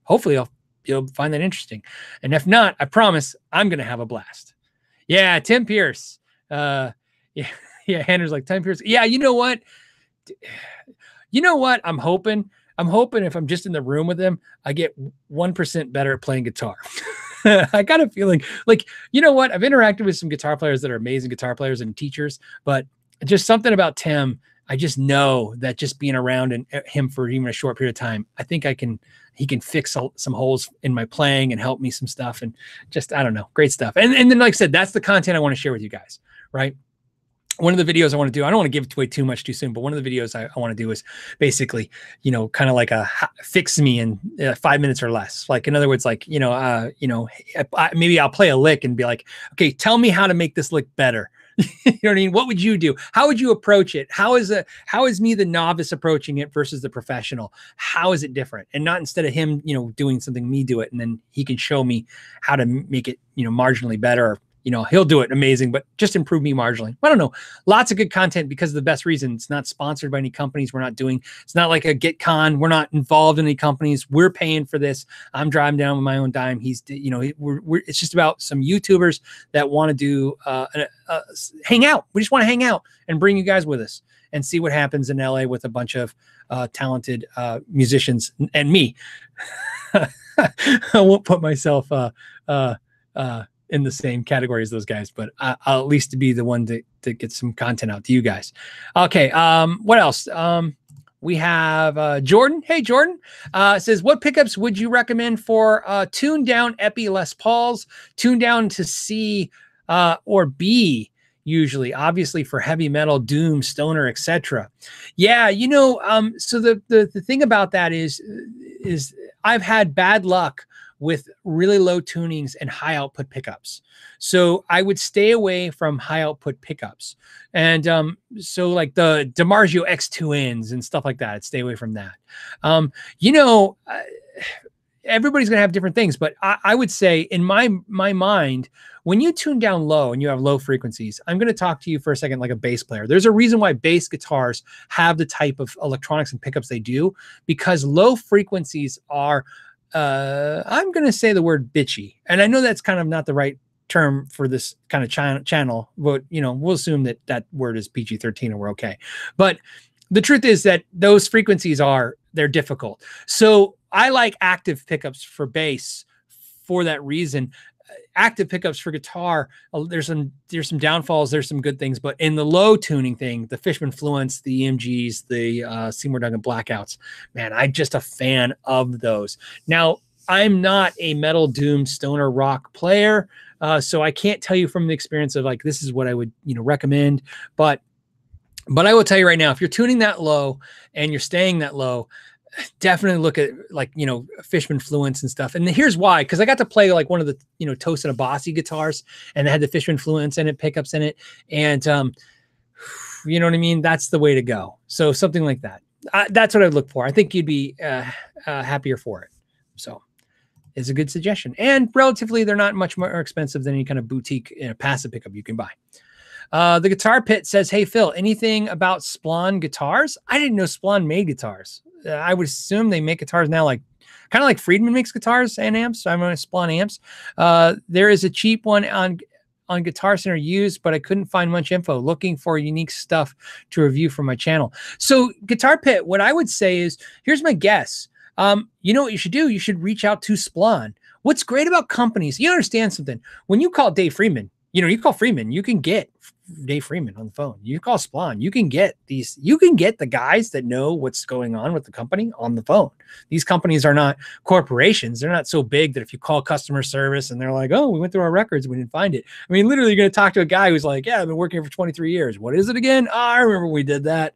hopefully you'll find that interesting. And if not, I promise I'm going to have a blast. Yeah. Tim Pierce. Yeah. Hannah's like, Tim Pierce. Yeah. You know what? I'm hoping if I'm just in the room with him, I get 1% better at playing guitar. I got a feeling like, you know what? I've interacted with some guitar players that are amazing guitar players and teachers, but just something about Tim, I just know that just being around him for even a short period of time, I think he can fix some holes in my playing and help me some stuff, and just, I don't know, great stuff. And then, like I said, that's the content I want to share with you guys, right? One of the videos I want to do, I don't want to give it away too much too soon, but one of the videos I want to do is basically, you know, kind of like a fix me in 5 minutes or less. Like, in other words, like, maybe I'll play a lick and be like, okay, tell me how to make this lick better. You know what I mean? What would you do? How would you approach it? How is me, the novice, approaching it versus the professional? How is it different? And not instead of him, you know, doing something, me do it, and then he can show me how to make it, you know, marginally better. You know, he'll do it amazing, but just improve me marginally. I don't know. Lots of good content because of the best reason. It's not sponsored by any companies. It's not like a GetCon. We're not involved in any companies. We're paying for this. I'm driving down with my own dime. It's just about some YouTubers that want to do hang out. We just want to hang out and bring you guys with us and see what happens in LA with a bunch of talented musicians and me. I won't put myself in the same category as those guys, but I'll at least be the one to get some content out to you guys. Okay. What else? We have Jordan. Hey, Jordan says, what pickups would you recommend for tuned down Epi Les Pauls, tuned down to C or B, usually, obviously for heavy metal, doom, stoner, etc. Yeah. You know, so the thing about that is I've had bad luck with really low tunings and high output pickups. So I would stay away from high output pickups. And so like the DiMarzio X2Ns and stuff like that, I'd stay away from that. Everybody's going to have different things, but I would say in my mind, when you tune down low and you have low frequencies, I'm going to talk to you for a second like a bass player. There's a reason why bass guitars have the type of electronics and pickups they do, because low frequencies are, I'm going to say the word bitchy. And I know that's kind of not the right term for this kind of channel, but we'll assume that that word is PG-13 and we're okay. But the truth is that those frequencies they're difficult. So I like active pickups for bass for that reason. Active pickups for guitar, there's some downfalls, there's some good things, but in the low tuning thing, the Fishman Fluence, the EMGs, the Seymour Duncan Blackouts, man, I'm just a fan of those. Now, I'm not a metal doom stoner rock player, so I can't tell you from the experience of like, this is what I would recommend, but I will tell you right now, if you're tuning that low and you're staying that low, definitely look at like, Fishman Fluence and stuff. And here's why, because I got to play like one of the, Toast and Abbasi guitars, and it had the Fishman Fluence in it, pickups in it. And, you know what I mean? That's the way to go. So something like that. That's what I'd look for. I think you'd be happier for it. So it's a good suggestion. And relatively, they're not much more expensive than any kind of boutique passive pickup you can buy. The Guitar Pit says, hey, Phil, anything about Splon guitars? I didn't know Splon made guitars. I would assume they make guitars now, like kind of like Friedman makes guitars and amps. I'm on Splon amps. There is a cheap one on Guitar Center used, but I couldn't find much info. Looking for unique stuff to review for my channel. So Guitar Pit, what I would say is, here's my guess. You know what you should do? You should reach out to Splon. What's great about companies, you understand something. When you call Dave Freeman, you call Freeman, you can get Dave Freeman on the phone. You call Splon, you can get the guys that know what's going on with the company on the phone. These companies are not corporations. They're not so big that if you call customer service and they're like, oh, we went through our records, we didn't find it. I mean, literally, you're going to talk to a guy who's like, yeah, I've been working here for 23 years. What is it again? Oh, I remember we did that.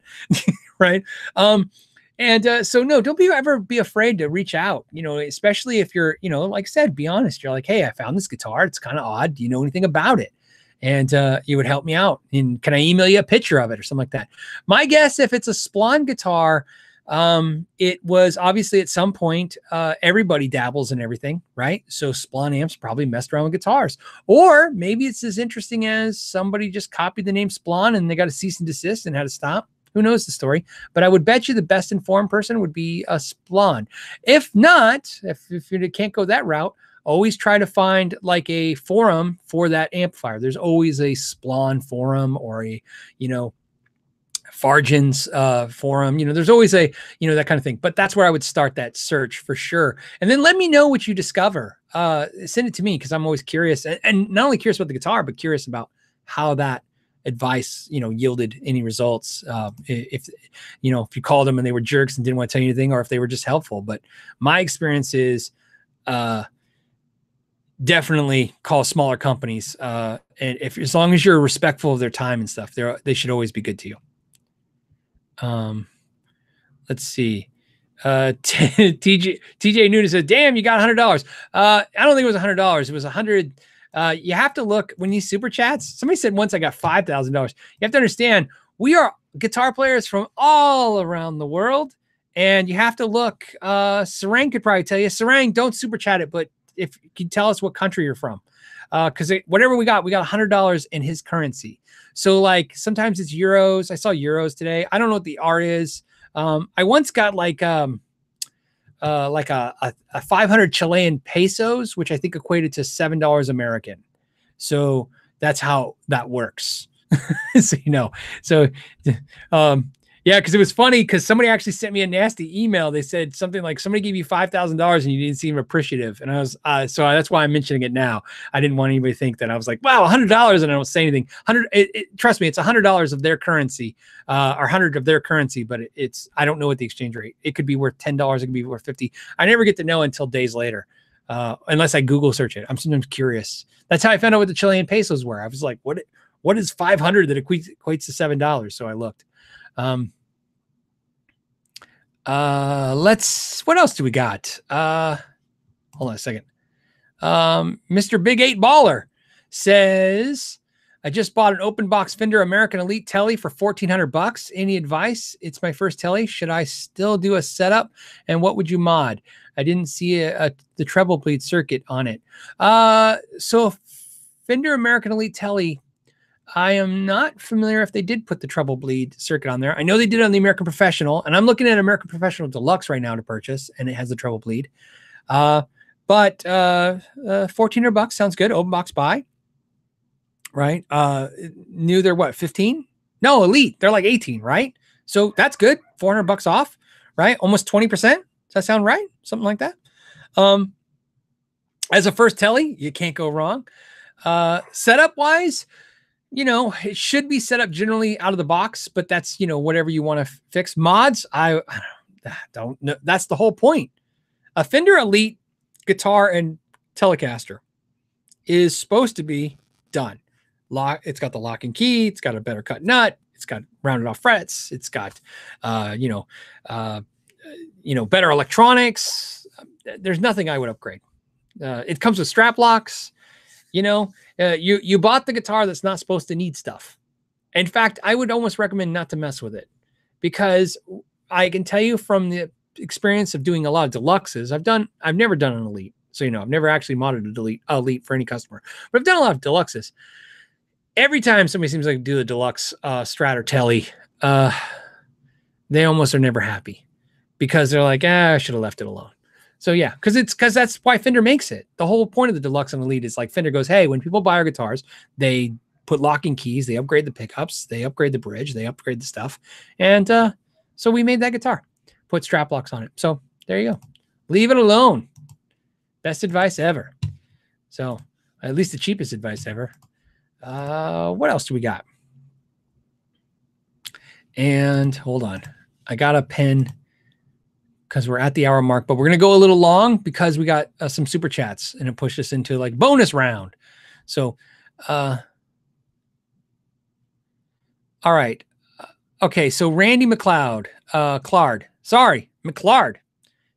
Right. So no, don't ever be afraid to reach out, especially if you're, like I said, be honest. You're like, hey, I found this guitar. It's kind of odd. Do you know anything about it? And you would help me out. And can I email you a picture of it or something like that? My guess, if it's a Splon guitar, it was obviously at some point, everybody dabbles in everything, right? So Splon amps probably messed around with guitars. Or maybe it's as interesting as somebody just copied the name Splon and they got a cease and desist and had to stop. Who knows the story? But I would bet you the best informed person would be a Splon. If not, if you can't go that route, always try to find like a forum for that amplifier. There's always a Splon forum or a, Fargen's forum. There's always a, that kind of thing. But that's where I would start that search for sure. And then let me know what you discover. Send it to me because I'm always curious. And not only curious about the guitar, but curious about how that advice, yielded any results. If you called them and they were jerks and didn't want to tell you anything, or if they were just helpful. But my experience is definitely call smaller companies. And as long as you're respectful of their time and stuff, they should always be good to you. Let's see. TJ Noonan said, damn, you got $100. I don't think it was $100. It was $100. You have to look when you super chats. Somebody said once I got $5,000. You have to understand we are guitar players from all around the world, and you have to look. Sarang could probably tell you. Sarang, don't super chat it, but if you can tell us what country you're from, because whatever we got $100 in his currency. So like sometimes it's euros. I saw euros today. I don't know what the R is. I once got like a 500 Chilean pesos, which I think equated to $7 American. So that's how that works. So, yeah, because it was funny because somebody actually sent me a nasty email. They said something like somebody gave you $5,000 and you didn't seem appreciative. And I was, so that's why I'm mentioning it now. I didn't want anybody to think that I was like, wow, $100 and I don't say anything. Trust me, it's $100 of their currency, or 100 of their currency, but I don't know what the exchange rate. It could be worth $10. It could be worth 50. I never get to know until days later, unless I Google search it. I'm sometimes curious. That's how I found out what the Chilean pesos were. I was like, what is 500 that equates to $7? So I looked. What else do we got? Hold on a second. Mr. Big 8 Baller says, I just bought an open box Fender American Elite Telly for $1,400. Any advice? It's my first Telly. Should I still do a setup? And what would you mod? I didn't see the treble bleed circuit on it. So Fender American Elite Telly, I am not familiar if they did put the treble bleed circuit on there. I know they did on the American Professional, and I'm looking at American Professional Deluxe right now to purchase, and it has the treble bleed. But $1,400 sounds good. Open box buy, right? New, they're what, 15? No, Elite, they're like 18, right? So that's good. $400 off, right? Almost 20%. Does that sound right? Something like that. As a first Telly, you can't go wrong. Setup wise, you know, it should be set up generally out of the box, but that's, you know, whatever you want to fix. Mods, I don't know. That's the whole point. A Fender Elite guitar and Telecaster is supposed to be done. It's got the lock and key. It's got a better cut nut. It's got rounded off frets. It's got, better electronics. There's nothing I would upgrade. It comes with strap locks. You know, you bought the guitar that's not supposed to need stuff. In fact, I would almost recommend not to mess with it, because I can tell you from the experience of doing a lot of deluxes, I've never done an Elite. So, you know, I've never actually modded an Elite for any customer, but I've done a lot of deluxes. Every time somebody seems like do the deluxe Strat or Telly, they almost are never happy, because they're like, I should have left it alone. So yeah, because that's why Fender makes it. The whole point of the Deluxe and Elite is like Fender goes, hey, when people buy our guitars, they put locking keys, they upgrade the pickups, they upgrade the bridge, they upgrade the stuff. And so we made that guitar, put strap locks on it. So there you go. Leave it alone. Best advice ever. So at least the cheapest advice ever. What else do we got? And hold on. I got a pen, because we're at the hour mark, but we're going to go a little long because we got some super chats and it pushed us into like bonus round. So, all right. Okay. So Randy McLeod, Clard, sorry, McLeod,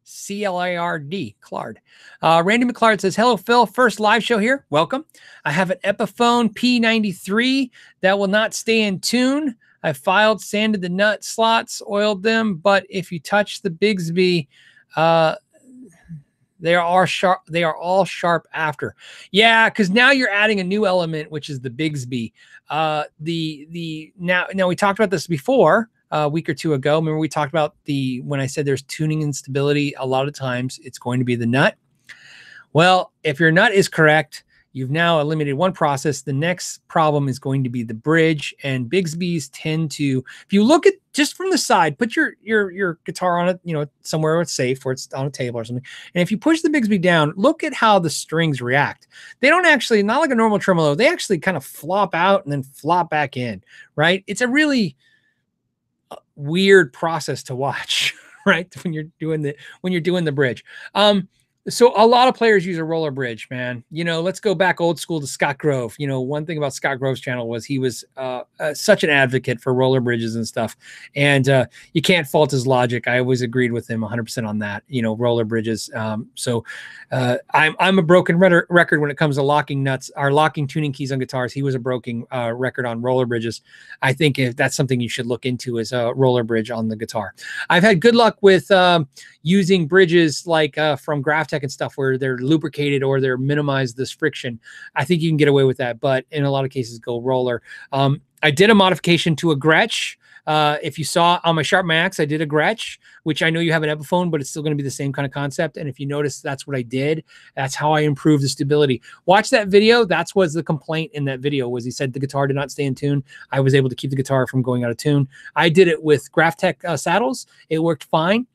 C-L-A-R-D, Clard. Randy McLeod says, hello, Phil. First live show here. Welcome. I have an Epiphone P93 that will not stay in tune. I filed, sanded the nut slots, oiled them, but if you touch the Bigsby, they are sharp. They are all sharp after. Yeah, because now you're adding a new element, which is the Bigsby. Now we talked about this before a week or two ago. Remember we talked about when I said there's tuning instability. A lot of times it's going to be the nut. Well, if your nut is correct, you've now eliminated one process. The next problem is going to be the bridge, and Bigsby's tend to, if you look at just from the side, put your guitar on it, you know, somewhere where it's safe, where it's on a table or something. And if you push the Bigsby down, look at how the strings react. They don't actually, not like a normal tremolo, they actually kind of flop out and then flop back in, right? It's a really weird process to watch, right? When you're doing the bridge. So a lot of players use a roller bridge, man. You know, let's go back old school to Scott Grove. You know, one thing about Scott Grove's channel was he was such an advocate for roller bridges and stuff. And you can't fault his logic. I always agreed with him 100% on that, you know, roller bridges. I'm a broken record when it comes to locking nuts, or locking tuning keys on guitars. He was a broken record on roller bridges. I think if that's something you should look into, is a roller bridge on the guitar. I've had good luck with using bridges like from Graphtec and stuff, where they're lubricated or they're minimize this friction. I think you can get away with that, but in a lot of cases go roller. I did a modification to a Gretsch. If you saw on my Sharp Max, I did a Gretsch, which I know you have an Epiphone, but it's still going to be the same kind of concept. And if you notice, that's what I did. That's how I improved the stability. Watch that video. That's was the complaint in that video, was he said the guitar did not stay in tune. I was able to keep the guitar from going out of tune. I did it with Graphtec saddles. It worked fine.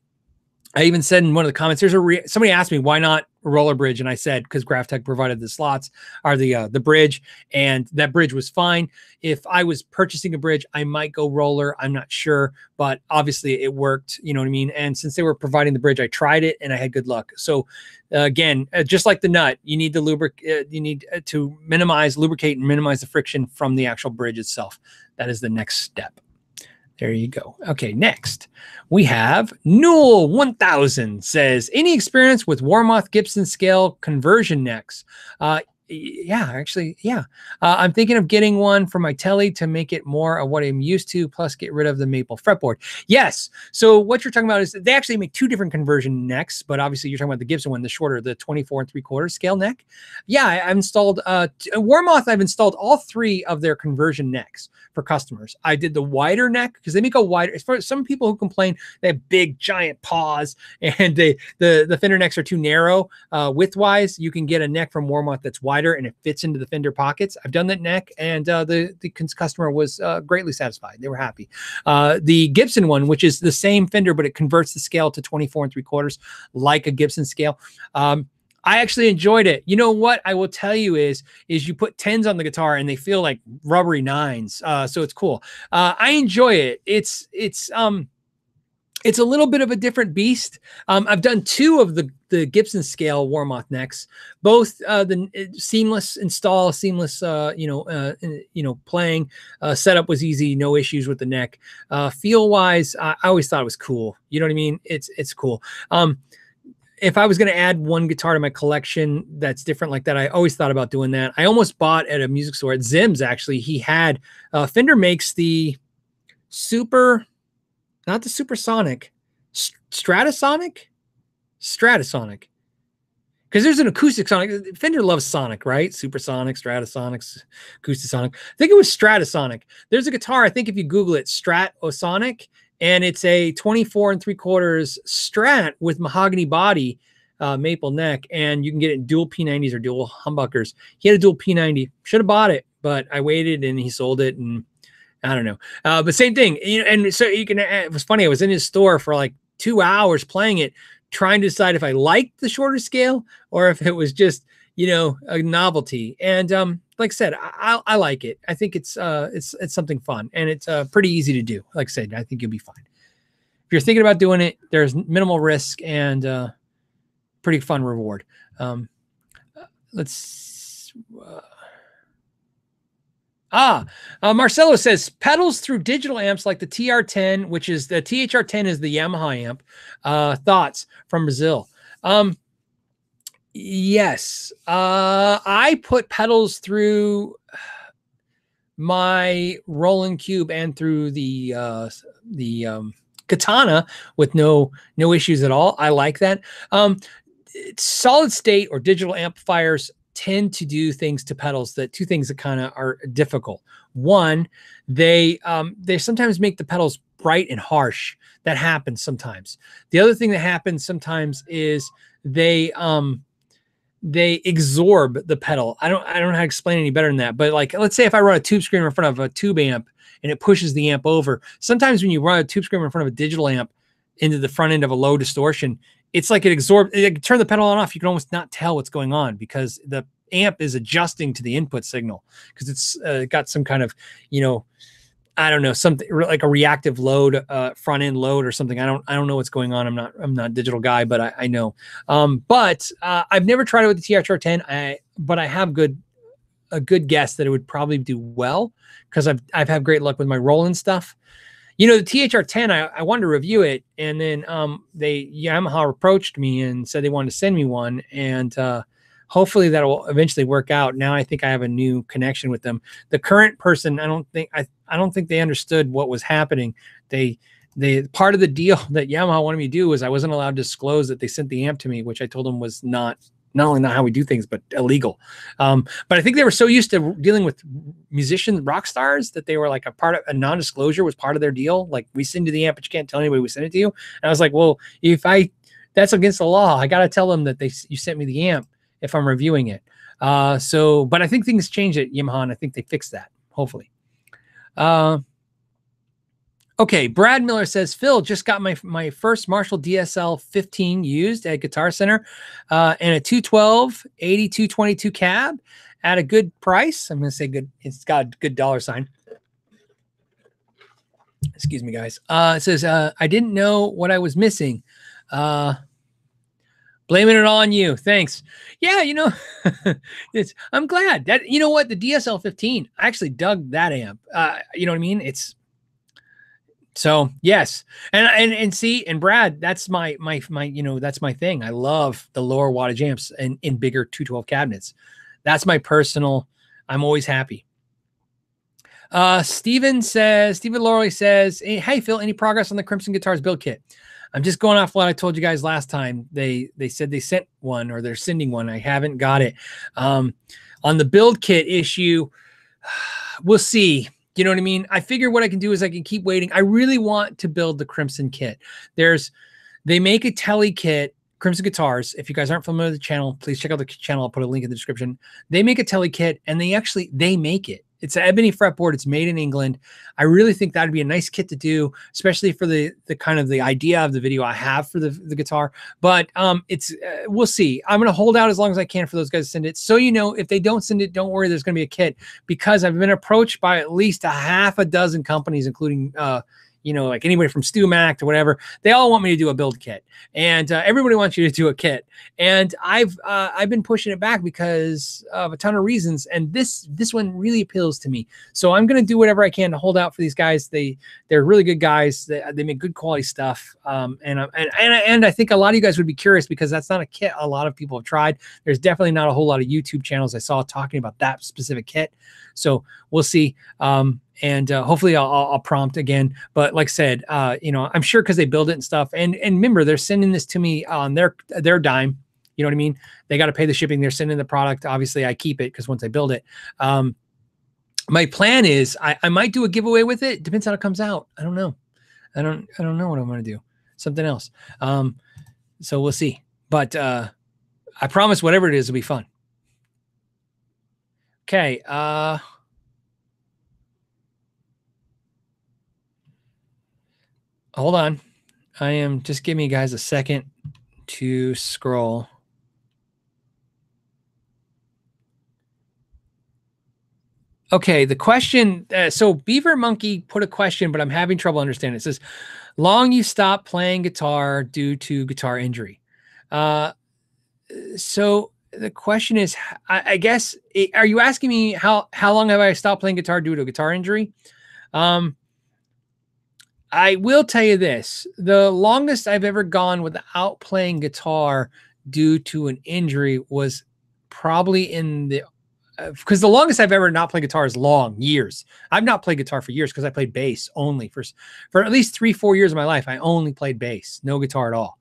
I even said in one of the comments, somebody asked me why not roller bridge, and I said because Graphtec provided the slots, or the bridge, and that bridge was fine. If I was purchasing a bridge, I might go roller. I'm not sure, but obviously it worked. You know what I mean? And since they were providing the bridge, I tried it and I had good luck. So again, just like the nut, you need to lubricate. You need to lubricate and minimize the friction from the actual bridge itself. That is the next step. There you go. Okay, next we have Newell 1000 says, any experience with Warmoth Gibson scale conversion necks? Yeah, actually, yeah. I'm thinking of getting one for my telly to make it more of what I'm used to, plus get rid of the maple fretboard. Yes. So what you're talking about is they actually make two different conversion necks, but obviously you're talking about the Gibson one, the shorter, the 24 3/4 scale neck. Yeah, I've installed Warmoth. I've installed all three of their conversion necks for customers. I did the wider neck because they make a wider. For some people who complain they have big giant paws and the Fender necks are too narrow width-wise, you can get a neck from Warmoth that's wider and it fits into the Fender pockets. I've done that neck, and the customer was greatly satisfied. They were happy. The Gibson one, which is the same Fender, but it converts the scale to 24 3/4 like a Gibson scale. I actually enjoyed it. You know what I will tell you is you put 10s on the guitar and they feel like rubbery 9s. So it's cool. I enjoy it. It's a little bit of a different beast. I've done two of the Gibson scale Warmoth necks, both the seamless install, seamless, playing setup was easy. No issues with the neck. Feel wise, I always thought it was cool. You know what I mean? It's cool. If I was going to add one guitar to my collection that's different like that, I always thought about doing that. I almost bought at a music store at Zim's. Actually, he had Fender makes the not the Supersonic, Stratosonic. Because there's an acoustic Sonic. Fender loves Sonic, right? Supersonic, Stratosonic, Acoustic Sonic. I think it was Stratosonic. There's a guitar, I think if you Google it, Strat-O-Sonic, and it's a 24 3/4 Strat with mahogany body, maple neck, and you can get it in dual P90s or dual humbuckers. He had a dual P90. Should have bought it, but I waited and he sold it, and I don't know. But same thing. And so you can, it was funny. I was in his store for like 2 hours playing it, trying to decide if I liked the shorter scale or if it was just, a novelty. And like I said, I like it. I think it's something fun, and it's pretty easy to do. Like I said, I think you'll be fine. If you're thinking about doing it, there's minimal risk and pretty fun reward. Marcelo says pedals through digital amps like the TR10, which is the THR10 is the Yamaha amp. Thoughts from Brazil. Yes. I put pedals through my Roland Cube and through the Katana with no issues at all. I like that. Solid state or digital amplifiers tend to do things to pedals two things that kind of are difficult. One, they sometimes make the pedals bright and harsh. That happens sometimes. The other thing that happens sometimes is they absorb the pedal. I don't know how to explain any better than that, but like, let's say if I run a tube screamer in front of a tube amp and it pushes the amp over, sometimes when you run a tube screamer in front of a digital amp into the front end of a low distortion, it's like it turn the pedal on off. You can almost not tell what's going on because the amp is adjusting to the input signal because it's got some kind of, I don't know, something like a reactive load, front end load or something. I don't know what's going on. I'm not a digital guy, but I know. But I've never tried it with the THR10. But I have a good guess that it would probably do well because I've had great luck with my Roland stuff. The THR10, I wanted to review it, and then Yamaha approached me and said they wanted to send me one, and hopefully that will eventually work out. Now I think I have a new connection with them. The current person, I don't think they understood what was happening. They part of the deal that Yamaha wanted me to do was I wasn't allowed to disclose that they sent the amp to me, which I told them was not only not how we do things, but illegal. But I think they were so used to dealing with musicians, rock stars, that they were like a non-disclosure was part of their deal. Like, we send you the amp, but you can't tell anybody we sent it to you. And I was like, well, that's against the law. I got to tell them that you sent me the amp if I'm reviewing it. But I think things changed at Yamaha, and I think they fixed that, hopefully. Okay, Brad Miller says, Phil, just got my first Marshall DSL 15 used at Guitar Center, and a 212 8222 cab at a good price. I'm going to say good. It's got a good dollar sign. Excuse me, guys. It says, I didn't know what I was missing. Blaming it all on you. Thanks. Yeah, I'm glad that, what, the DSL 15, I actually dug that amp. You know what I mean? So yes, and see, and Brad, that's my that's my thing. I love the lower wattage amps and in bigger 212 cabinets. That's my personal. I'm always happy. Stephen Lorley says, hey Phil, any progress on the Crimson Guitars build kit? I'm just going off what I told you guys last time. They said they sent one, or they're sending one. I haven't got it. On the build kit issue, we'll see. You know what I mean? I figure what I can do is I can keep waiting. I really want to build the Crimson kit. They make a Tele kit, Crimson Guitars. If you guys aren't familiar with the channel, please check out the channel. I'll put a link in the description. They make a Tele kit, and they make it. It's an ebony fretboard. It's made in England. I really think that'd be a nice kit to do, especially for the kind of the idea of the video I have for the guitar. But we'll see. I'm going to hold out as long as I can for those guys to send it. So, if they don't send it, don't worry, there's going to be a kit, because I've been approached by at least a half a dozen companies, including, like anybody from StewMac to whatever. They all want me to do a build kit, and everybody wants you to do a kit. And I've been pushing it back because of a ton of reasons. And this one really appeals to me. So I'm going to do whatever I can to hold out for these guys. They're really good guys. They make good quality stuff. And I think a lot of you guys would be curious, because that's not a kit a lot of people have tried. There's definitely not a whole lot of YouTube channels I saw talking about that specific kit. So we'll see. And hopefully I'll prompt again. But like I said, I'm sure, because they build it and stuff. And remember, they're sending this to me on their dime. You know what I mean? They got to pay the shipping. They're sending the product. Obviously, I keep it, because once I build it, my plan is I might do a giveaway with it. Depends how it comes out. I don't know. I don't know what I'm going to do. Something else. So we'll see. But I promise whatever it is will be fun. Okay. Hold on. Just give me guys a second to scroll. Okay, the question, so Beaver Monkey put a question, but I'm having trouble understanding. It says, long you stopped playing guitar due to guitar injury. So the question is, I guess, are you asking me how long have I stopped playing guitar due to a guitar injury? I will tell you this. The longest I've ever gone without playing guitar due to an injury was probably in the because the longest I've ever not played guitar is years. I've not played guitar for years, because I played bass only for at least 3-4 years of my life. I only played bass, no guitar at all.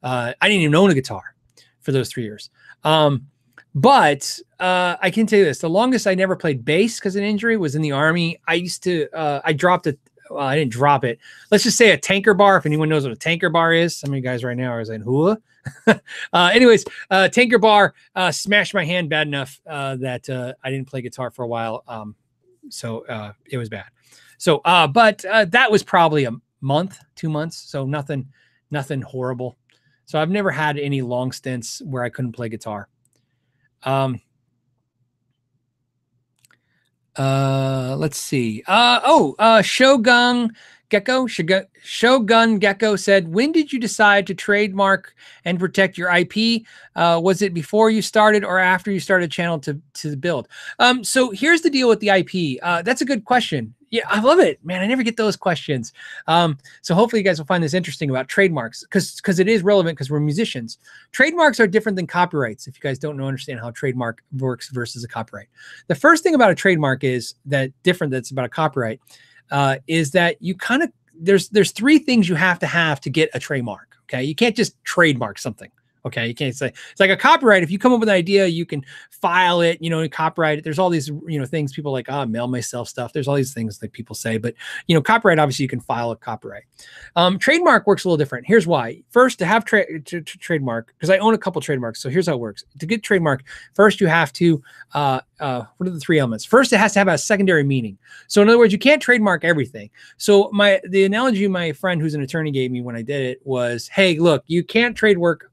I didn't even own a guitar for those 3 years. But I can tell you this: the longest I never played bass because of an injury was in the Army. I used to I dropped it. Well, I didn't drop it. Let's just say a tanker bar. If anyone knows what a tanker bar is, some of you guys right now are saying, "Whoa." Anyways, tanker bar smashed my hand bad enough that I didn't play guitar for a while. So it was bad. So, but that was probably a month, 2 months. So nothing horrible. So I've never had any long stints where I couldn't play guitar. Let's see. Shogun Gecko said, when did you decide to trademark and protect your IP? Was it before you started or after you started a channel to build? So here's the deal with the IP. That's a good question. Yeah, I love it, man. I never get those questions. So hopefully you guys will find this interesting about trademarks, because it is relevant, because we're musicians. Trademarks are different than copyrights. If you guys don't understand how trademark works versus a copyright. The first thing about a trademark is that's about a copyright, is that you kind of, there's 3 things you have to get a trademark. Okay. You can't just trademark something. Okay. You can't say it's like a copyright. If you come up with an idea, you can file it, and copyright it. There's all these, things people like, mail myself stuff. There's all these things that people say, but copyright, obviously you can file a copyright. Trademark works a little different. Here's why. First, to have trademark, because I own a couple trademarks. So here's how it works. To get trademark, first you have to, what are the 3 elements? First, it has to have a secondary meaning. So in other words, you can't trademark everything. So the analogy my friend who's an attorney gave me when I did it was, hey, look, you can't trademark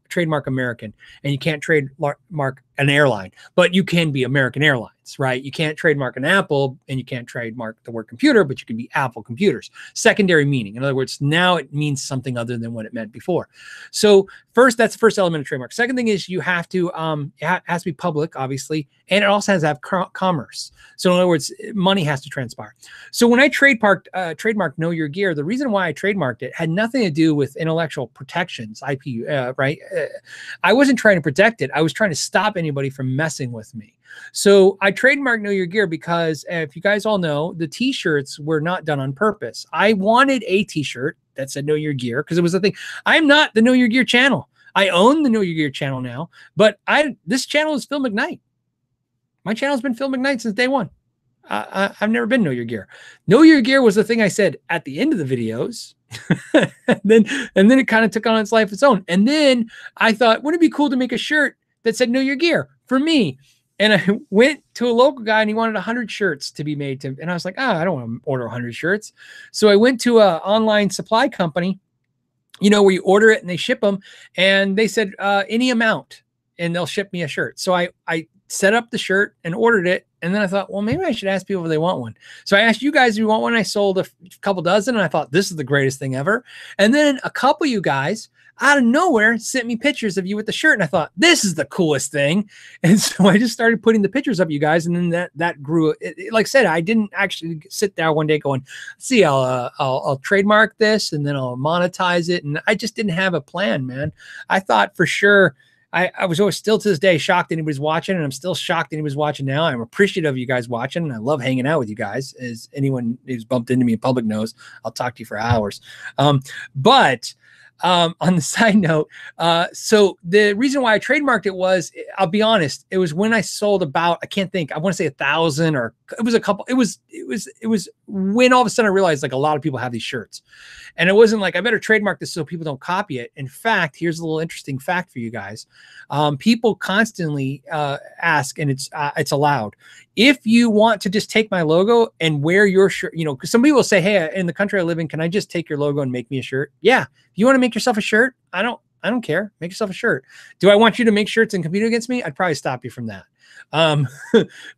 American, and you can't trademark an airline, but you can be American Airlines, right? You can't trademark an Apple and you can't trademark the word computer, but you can be Apple Computers. Secondary meaning. In other words, now it means something other than what it meant before. So first, that's the first element of trademark. Second thing is you have to, it has to be public, obviously, and it also has to have commerce. So in other words, money has to transpire. So when I trademarked Know Your Gear, the reason why I trademarked it had nothing to do with intellectual protections, IP, right? I wasn't trying to protect it. I was trying to stop anybody from messing with me. So I trademarked Know Your Gear because if you guys all know, the t-shirts were not done on purpose. I wanted a t-shirt that said Know Your Gear because it was the thing. I'm not the Know Your Gear channel. I own the Know Your Gear channel now, but this channel is Phil McKnight. My channel's been Phil McKnight since day one. I've never been Know Your Gear. Know Your Gear was the thing I said at the end of the videos. and then it kind of took on its life its own. And then I thought, wouldn't it be cool to make a shirt that said Know Your Gear for me? And I went to a local guy and he wanted 100 shirts to be made to him. And I was like, I don't want to order 100 shirts. So I went to an online supply company, you know, where you order it and they ship them. And they said, any amount, and they'll ship me a shirt. So I set up the shirt and ordered it. And then I thought, well, maybe I should ask people if they want one. So I asked you guys if you want one. I sold a couple dozen and I thought this is the greatest thing ever. And then a couple of you guys out of nowhere sent me pictures of you with the shirt. And I thought, this is the coolest thing. And so I just started putting the pictures of you guys. And then that grew. Like I said, I didn't actually sit there one day going, see, I'll trademark this and then I'll monetize it. And I just didn't have a plan, man. I thought for sure, I was always still to this day shocked anybody's watching, and I'm still shocked anybody's watching now. I'm appreciative of you guys watching, and I love hanging out with you guys. As anyone who's bumped into me in public knows, I'll talk to you for hours. But on the side note, so the reason why I trademarked it was, I'll be honest, it was when I sold about, I can't think, I want to say 1,000 or it was a couple, it was when all of a sudden I realized like a lot of people have these shirts, and it wasn't like I better trademark this so people don't copy it. In fact, here's a little interesting fact for you guys. People constantly ask, and it's allowed. If you want to just take my logo and wear your shirt, you know, because some people will say, hey, in the country I live in, can I just take your logo and make me a shirt? Yeah. If you want to make yourself a shirt, I don't care. Make yourself a shirt. Do I want you to make shirts and compete against me? I'd probably stop you from that.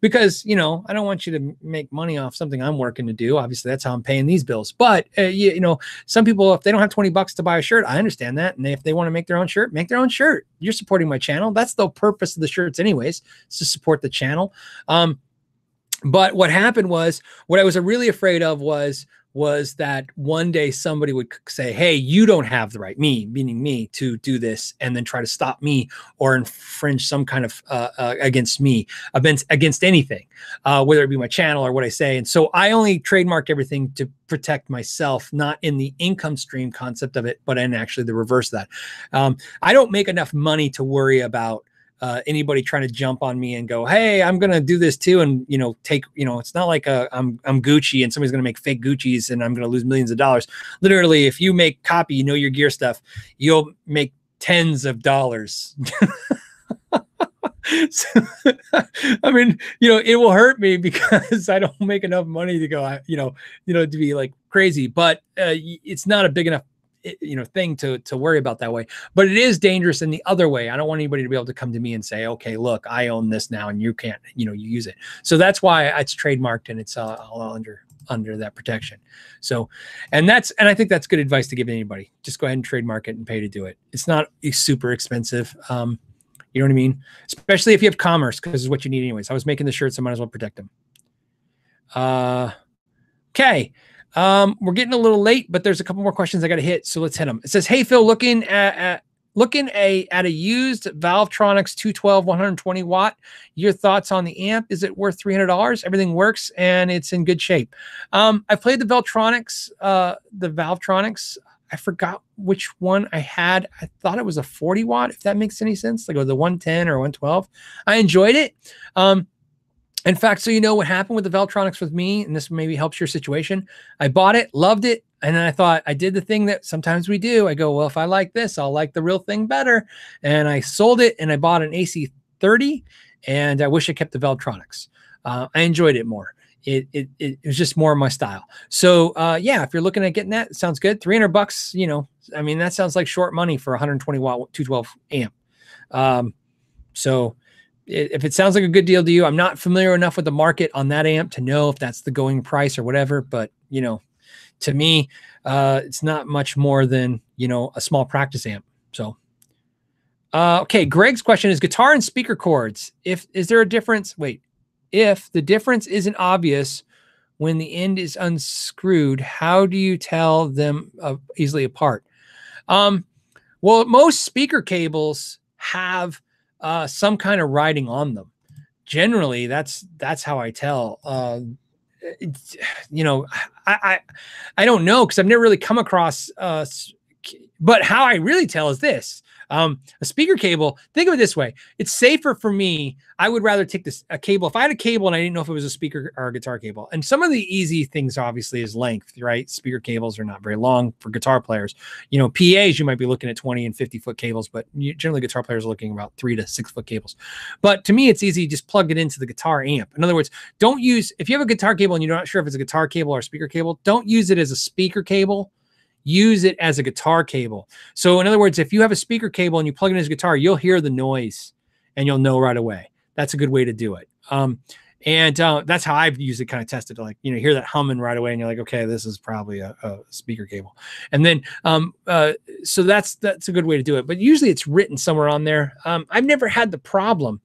Because, you know, I don't want you to make money off something I'm working to do. Obviously, that's how I'm paying these bills. But, you know, some people, if they don't have 20 bucks to buy a shirt, I understand that. And if they want to make their own shirt, make their own shirt. You're supporting my channel. That's the purpose of the shirts anyways, is to support the channel. But what happened was, what I was really afraid of was that one day somebody would say, hey, you don't have the right, me, meaning me, to do this, and then try to stop me or infringe some kind of against me, against anything, whether it be my channel or what I say. And so I only trademark everything to protect myself, not in the income stream concept of it, but in actually the reverse of that. I don't make enough money to worry about anybody trying to jump on me and go, hey, I'm going to do this too. And, you know, it's not like I'm Gucci and somebody's going to make fake Gucci's and I'm going to lose millions of dollars. Literally, if you make copy, Know Your Gear stuff, you'll make tens of dollars. So, I mean, you know, it will hurt me because I don't make enough money to go, to be like crazy, but it's not a big enough thing to worry about that way. But it is dangerous in the other way. I don't want anybody to be able to come to me and say, okay, look, I own this now and you can't, you use it. So that's why it's trademarked and it's all under that protection. So, and I think that's good advice to give anybody. Just go ahead and trademark it and pay to do it. It's not super expensive. You know what I mean? Especially if you have commerce, because it's what you need anyways. I was making the shirts, so I might as well protect them. Okay. We're getting a little late, but there's a couple more questions I got to hit. So let's hit them. It says, hey, Phil, looking at a used Valvetronics 212 120 watt. Your thoughts on the amp? Is it worth $300? Everything works and it's in good shape. I played the Valvetronics. I forgot which one I had. I thought it was a 40 watt, if that makes any sense. Like the 110 or 112. I enjoyed it. In fact, so you know what happened with the Valvetronics with me, and this maybe helps your situation. I bought it, loved it, and then I thought I did the thing that sometimes we do. I go, well, if I like this, I'll like the real thing better. And I sold it, and I bought an AC30, and I wish I kept the Valvetronics. I enjoyed it more. It was just more of my style. So yeah, if you're looking at getting that, it sounds good. $300, I mean, that sounds like short money for a 120 watt 212 amp. So if it sounds like a good deal to you, I'm not familiar enough with the market on that amp to know if that's the going price or whatever. But, you know, to me, it's not much more than, you know, a small practice amp. So, okay. Greg's question is guitar and speaker cords. Is there a difference? Wait, if the difference isn't obvious when the end is unscrewed, how do you tell them easily apart? Well, most speaker cables have some kind of writing on them. Generally, that's how I tell. You know, I don't know because I've never really come across. But how I really tell is this. A speaker cable, think of it this way. It's safer for me. I would rather take a cable. If I had a cable and I didn't know if it was a speaker or a guitar cable, and some of the easy things obviously is length, right? Speaker cables are not very long for guitar players. You know, PAs, you might be looking at 20 and 50-foot cables, but generally guitar players are looking about 3 to 6 foot cables. But to me, it's easy. Just plug it into the guitar amp. In other words, don't use, if you have a guitar cable and you're not sure if it's a guitar cable or a speaker cable, don't use it as a speaker cable. Use it as a guitar cable. So in other words, if you have a speaker cable and you plug it in as a guitar, you'll hear the noise and you'll know right away. That's a good way to do it. That's how I've used it, kind of tested, like, you know, hear that humming right away and you're like, okay, this is probably a speaker cable. And then, so that's a good way to do it. But usually it's written somewhere on there. I've never had the problem.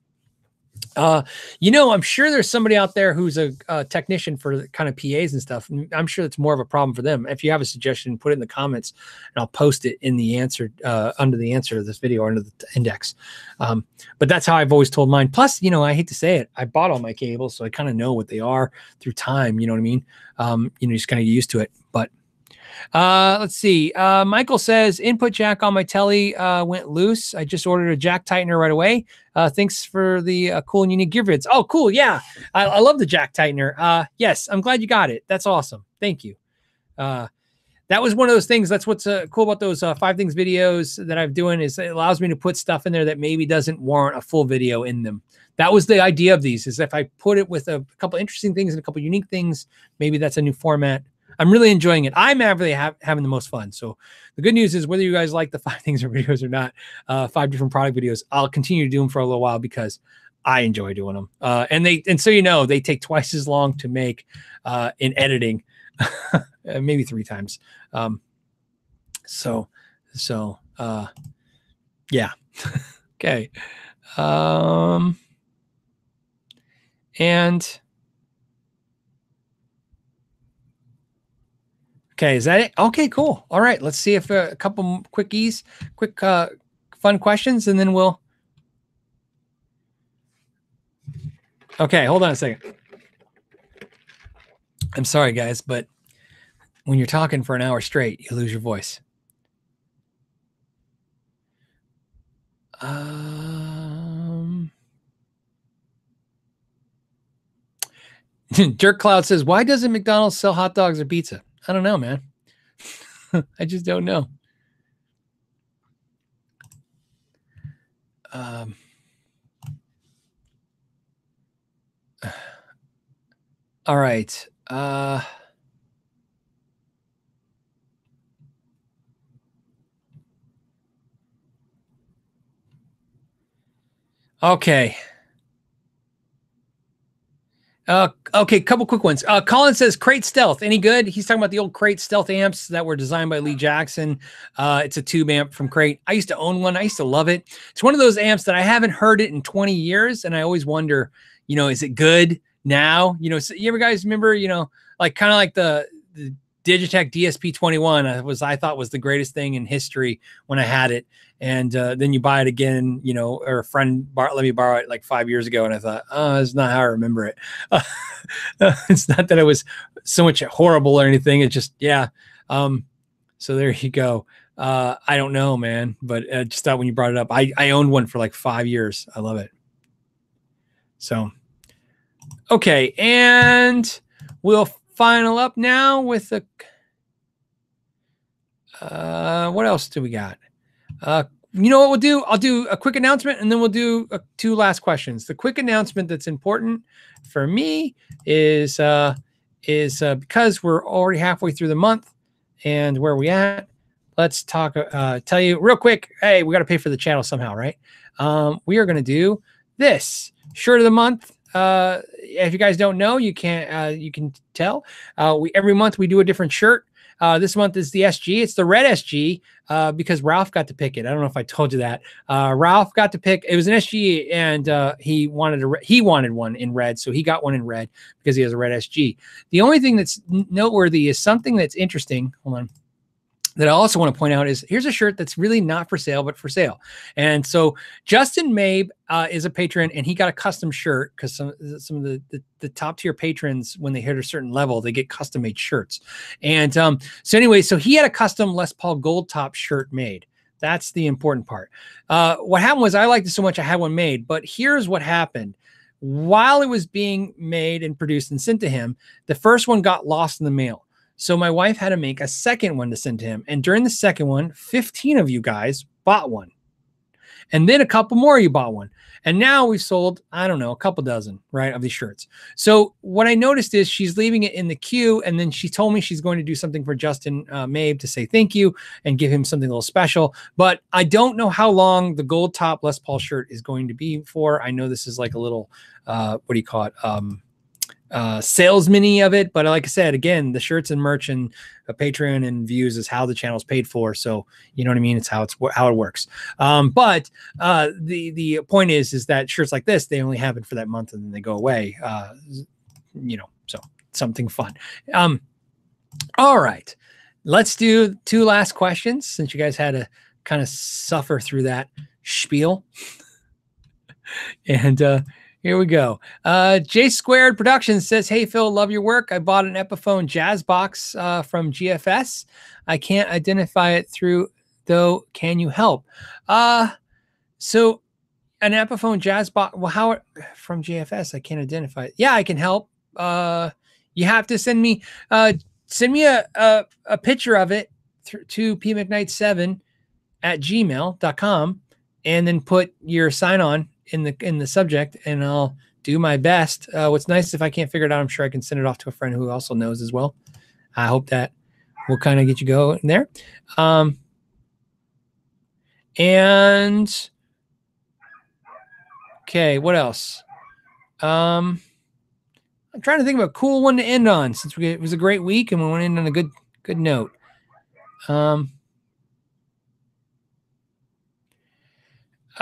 You know, I'm sure there's somebody out there who's a technician for kind of PAs and stuff. I'm sure it's more of a problem for them. If you have a suggestion, put it in the comments and I'll post it in the answer, under the answer to this video or under the index. But that's how I've always told mine. Plus, you know, I hate to say it, I bought all my cables, so I kind of know what they are through time. You know what I mean? You know, just kind of get used to it. But let's see. Michael says input jack on my telly went loose. I just ordered a jack tightener right away. Thanks for the cool and unique gear vids. Oh, cool. Yeah. I love the jack tightener. Yes, I'm glad you got it. That's awesome. Thank you. That was one of those things. That's what's cool about those 5 things videos that I'm doing is it allows me to put stuff in there that maybe doesn't warrant a full video in them. That was the idea of these, is if I put it with a couple interesting things and a couple unique things, maybe that's a new format. I'm really enjoying it. I'm really having the most fun. So the good news is whether you guys like the 5 things or videos or not, 5 different product videos, I'll continue to do them for a little while because I enjoy doing them. And so, you know, they take twice as long to make in editing, maybe 3 times. Yeah. Okay. Okay, is that it? Okay, cool. All right, let's see if a couple quick fun questions, and then we'll. Okay, hold on a second. I'm sorry, guys, but when you're talking for an hour straight, you lose your voice. Jerk Cloud says, why doesn't McDonald's sell hot dogs or pizza? I don't know, man. I just don't know. All right. Okay. Okay, couple quick ones. Colin says Crate Stealth, any good? He's talking about the old Crate Stealth amps that were designed by Lee Jackson. It's a tube amp from Crate. I used to own one. I used to love it. It's one of those amps that I haven't heard it in 20 years, and I always wonder, you know, is it good now? You know, so you ever guys remember, you know, like kind of like the Digitech DSP-21 I thought was the greatest thing in history when I had it. And then you buy it again, you know, or a friend let me borrow it like 5 years ago. And I thought, oh, that's not how I remember it. It's not that it was so much horrible or anything. It's just, yeah. So there you go. I don't know, man, but just thought when you brought it up, I owned one for like 5 years. I love it. So, okay. And we'll final up now with the, what else do we got? You know what we'll do? I'll do a quick announcement and then we'll do 2 last questions. The quick announcement that's important for me is because we're already halfway through the month and where are we at? Let's talk, tell you real quick. Hey, we got to pay for the channel somehow, right? We are going to do this shirt of the month. If you guys don't know, you can tell. Every month we do a different shirt. This month is the SG. It's the red SG because Ralph got to pick it. I don't know if I told you that. Ralph got to pick. It was an SG, and he wanted one in red, so he got one in red because he has a red SG. The only thing that's noteworthy is something that's interesting. Hold on. That I also want to point out is here's a shirt that's really not for sale, but for sale. And so Justin Mabe is a patron, and he got a custom shirt because some of the top tier patrons, when they hit a certain level, they get custom made shirts. And so anyway, so he had a custom Les Paul gold top shirt made. That's the important part. What happened was I liked it so much I had one made, but here's what happened. While it was being made and produced and sent to him, the first one got lost in the mail. So my wife had to make a second one to send to him. And during the second one, 15 of you guys bought one. And then a couple more of you bought one. And now we've sold, I don't know, a couple dozen, right, of these shirts. So what I noticed is she's leaving it in the queue. And then she told me she's going to do something for Justin Mabe to say thank you and give him something a little special. But I don't know how long the gold top Les Paul shirt is going to be for. I know this is like a little, what do you call it? Sales mini of it, but like I said, again, the shirts and merch and Patreon and views is how the channel's paid for. So you know what I mean? It's how it works. But the point is that shirts like this, they only have it for that month and then they go away. So something fun. All right, let's do 2 last questions since you guys had to kind of suffer through that spiel. And here we go. J Squared Productions says, hey, Phil, love your work. I bought an Epiphone Jazz Box from GFS. I can't identify it through, though. Can you help? So an Epiphone Jazz Box, well, how from GFS? I can't identify it. Yeah, I can help. You have to send me a picture of it to pmcknight7@gmail.com and then put your sign on in the subject, and I'll do my best. What's nice, if I can't figure it out, I'm sure I can send it off to a friend who also knows as well. I hope that will kind of get you going there. And okay, what else? I'm trying to think of a cool one to end on since it was a great week and we went in on a good note.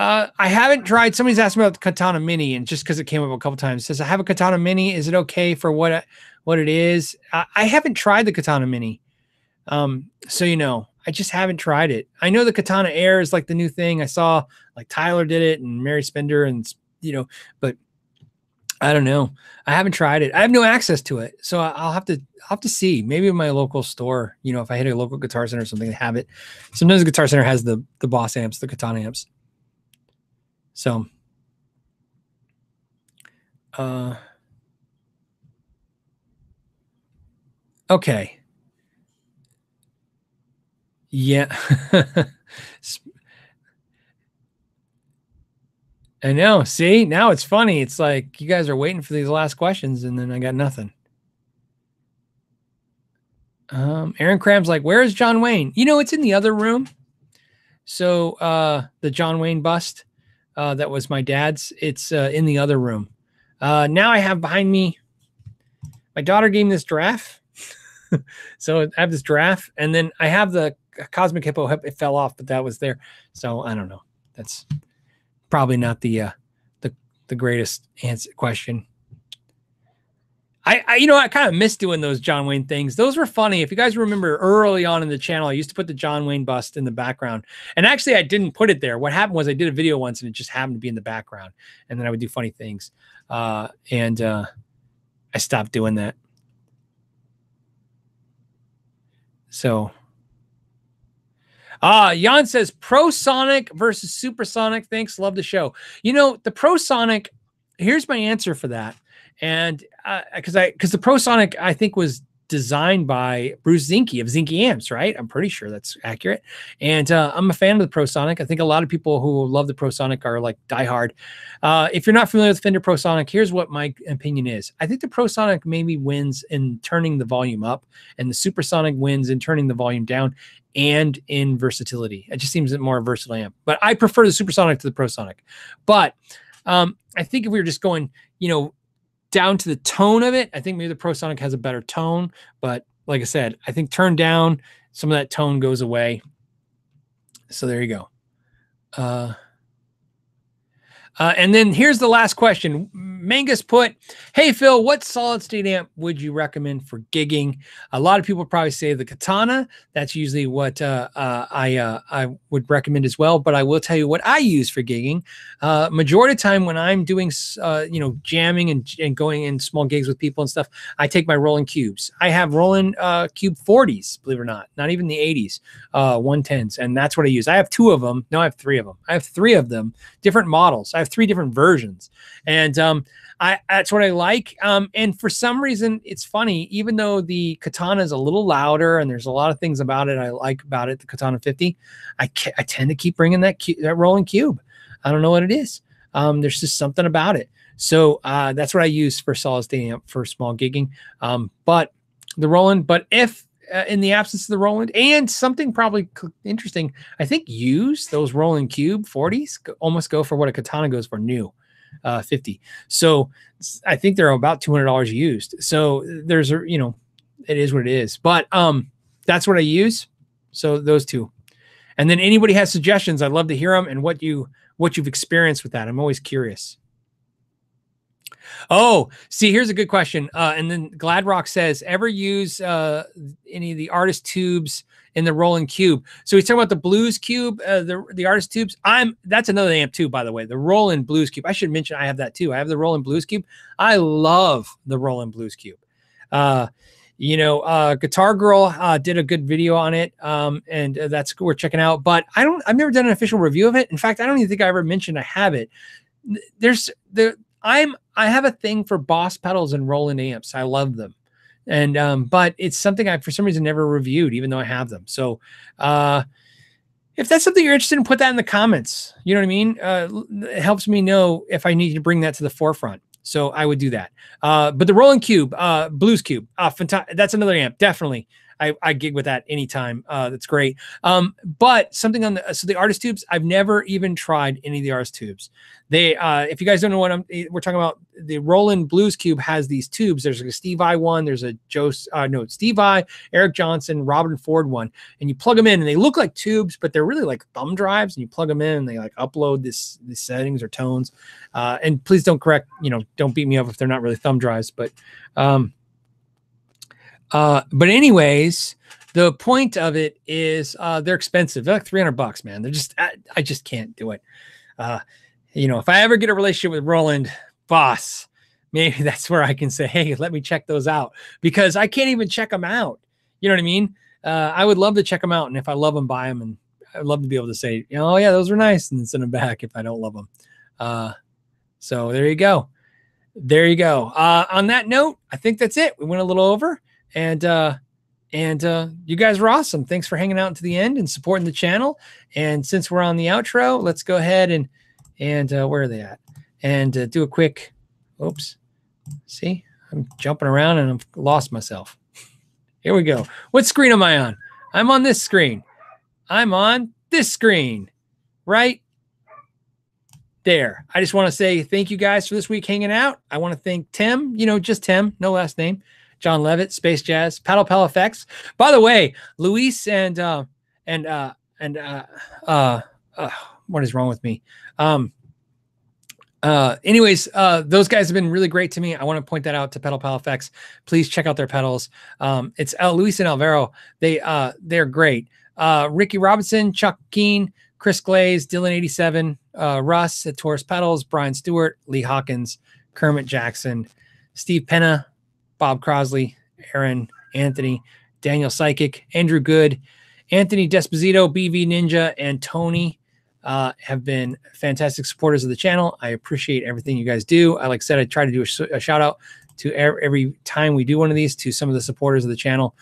I haven't tried. Somebody's asked me about the Katana Mini, and just because it came up a couple times, it says I have a Katana Mini. Is it okay for what it is? I haven't tried the Katana Mini, so I just haven't tried it. I know the Katana Air is like the new thing. I saw like Tyler did it and Mary Spender, and but I don't know. I haven't tried it. I have no access to it, so I'll have to see. Maybe in my local store, if I hit a local Guitar Center or something, they have it. Sometimes the Guitar Center has the Boss amps, the Katana amps. So, okay. Yeah. I know. See, now it's funny. It's like you guys are waiting for these last questions and then I got nothing. Aaron Cram's like, where's John Wayne? It's in the other room. So, the John Wayne bust. That was my dad's. It's in the other room. Now I have behind me, my daughter gave me this giraffe. So I have this giraffe, and then I have the Cosmic Hippo. It fell off, but that was there. So I don't know. That's probably not the greatest question. I kind of miss doing those John Wayne things. Those were funny. If you guys remember early on in the channel, I used to put the John Wayne bust in the background. And actually, I didn't put it there. What happened was I did a video once and it just happened to be in the background. And then I would do funny things. And I stopped doing that. So, Jan says Prosonic versus Supersonic. Thanks. Love the show. The Prosonic, here's my answer for that. And because the Prosonic, I think, was designed by Bruce Zinke of Zinke Amps, right? I'm pretty sure that's accurate. And I'm a fan of the Prosonic. I think a lot of people who love the Prosonic are like diehard. If you're not familiar with Fender Prosonic, here's what my opinion is. I think the Prosonic maybe wins in turning the volume up, and the Supersonic wins in turning the volume down and in versatility. It just seems more versatile amp. But I prefer the Supersonic to the Prosonic. But I think if we were just going, down to the tone of it, I think maybe the Prosonic has a better tone. But like I said, I think turned down, some of that tone goes away. So there you go. And then here's the last question. Mangus put, hey, Phil, what solid state amp would you recommend for gigging? A lot of people probably say the Katana. That's usually what I would recommend as well. But I will tell you what I use for gigging. Majority of the time when I'm doing, jamming and going in small gigs with people and stuff, I take my Roland Cubes. I have Roland Cube 40s, believe it or not even the 80s, 110s. And that's what I use. I have 2 of them. No, I have 3 of them. I have 3 of them, different models. I have 3 different versions, and that's what I like. And for some reason, it's funny, even though the Katana is a little louder and there's a lot of things about it I like about it, the Katana 50, I tend to keep bringing that Roland Cube. I don't know what it is. There's just something about it. So that's what I use for solid state amp for small gigging. But the Roland, if in the absence of the Roland, and something probably interesting, I think those Roland Cube 40s almost go for what a Katana goes for new, 50. So I think they're about $200 used. So there's it is what it is. But that's what I use. So those 2. And then anybody has suggestions, I'd love to hear them and what you've experienced with that. I'm always curious. Oh, see, here's a good question. And then Gladrock says, ever use any of the artist tubes in the Roland Cube? So he's talking about the Blues Cube, the artist tubes. That's another amp too, by the way, the Roland Blues Cube. I should mention I have that too. I have the Roland Blues Cube. I love the Roland Blues Cube. Guitar Girl did a good video on it, and that's we're checking out. But I've never done an official review of it. In fact, I don't even think I ever mentioned I have it. I have a thing for Boss pedals and Roland amps. I love them. And, but it's something I, for some reason, never reviewed, even though I have them. So, if that's something you're interested in, put that in the comments. You know what I mean? It helps me know if I need to bring that to the forefront. So I would do that. But the Roland Cube, Blues Cube, that's another amp. Definitely. I gig with that anytime. That's great. But something on the artist tubes, I've never even tried any of the artist tubes. If you guys don't know what we're talking about, the Roland Blues Cube has these tubes. There's like a Steve I one. There's a Steve I, Eric Johnson, Robin Ford one, and you plug them in and they look like tubes, but they're really like thumb drives, and you plug them in and they like upload these settings or tones. And please don't don't beat me up if they're not really thumb drives, but anyways, the point of it is they're expensive. They're like $300, man. They're just I just can't do it. If I ever get a relationship with Roland Boss, maybe that's where I can say, hey, let me check those out, because I can't even check them out. You know what I mean? I would love to check them out, and if I love them, buy them, and I'd love to be able to say, oh yeah, those were nice, and then send them back if I don't love them. So there you go. There you go. On that note, I think that's it. We went a little over. And you guys were awesome. Thanks for hanging out to the end and supporting the channel. And since we're on the outro, let's go ahead and where are they at? And do a quick, oops. See, I'm jumping around and I've lost myself. Here we go. What screen am I on? I'm on this screen. I'm on this screen, right there. I just want to say thank you guys for this week hanging out. I want to thank Tim, just Tim, no last name. John Levitt, Space Jazz, Paddle Pal Effects. By the way, Luis and what is wrong with me? Anyways, those guys have been really great to me. I want to point that out to Paddle Pal Effects. Please check out their pedals. It's Luis and Alvaro. They're great. Ricky Robinson, Chuck Keen, Chris Glaze, Dylan 87, Russ at Taurus Pedals, Brian Stewart, Lee Hawkins, Kermit Jackson, Steve Penna, Bob Crosley, Aaron, Anthony, Daniel Psychic, Andrew Good, Anthony Desposito, BV Ninja, and Tony have been fantastic supporters of the channel. I appreciate everything you guys do. Like I said, I try to do a shout out to every time we do one of these to some of the supporters of the channel,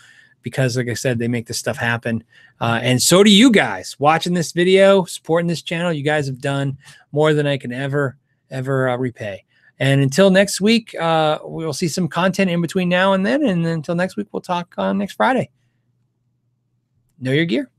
because like I said, they make this stuff happen. And so do you guys watching this video, supporting this channel. You guys have done more than I can ever repay. And until next week, we'll see some content in between now and then. And until next week, we'll talk on next Friday. Know your gear.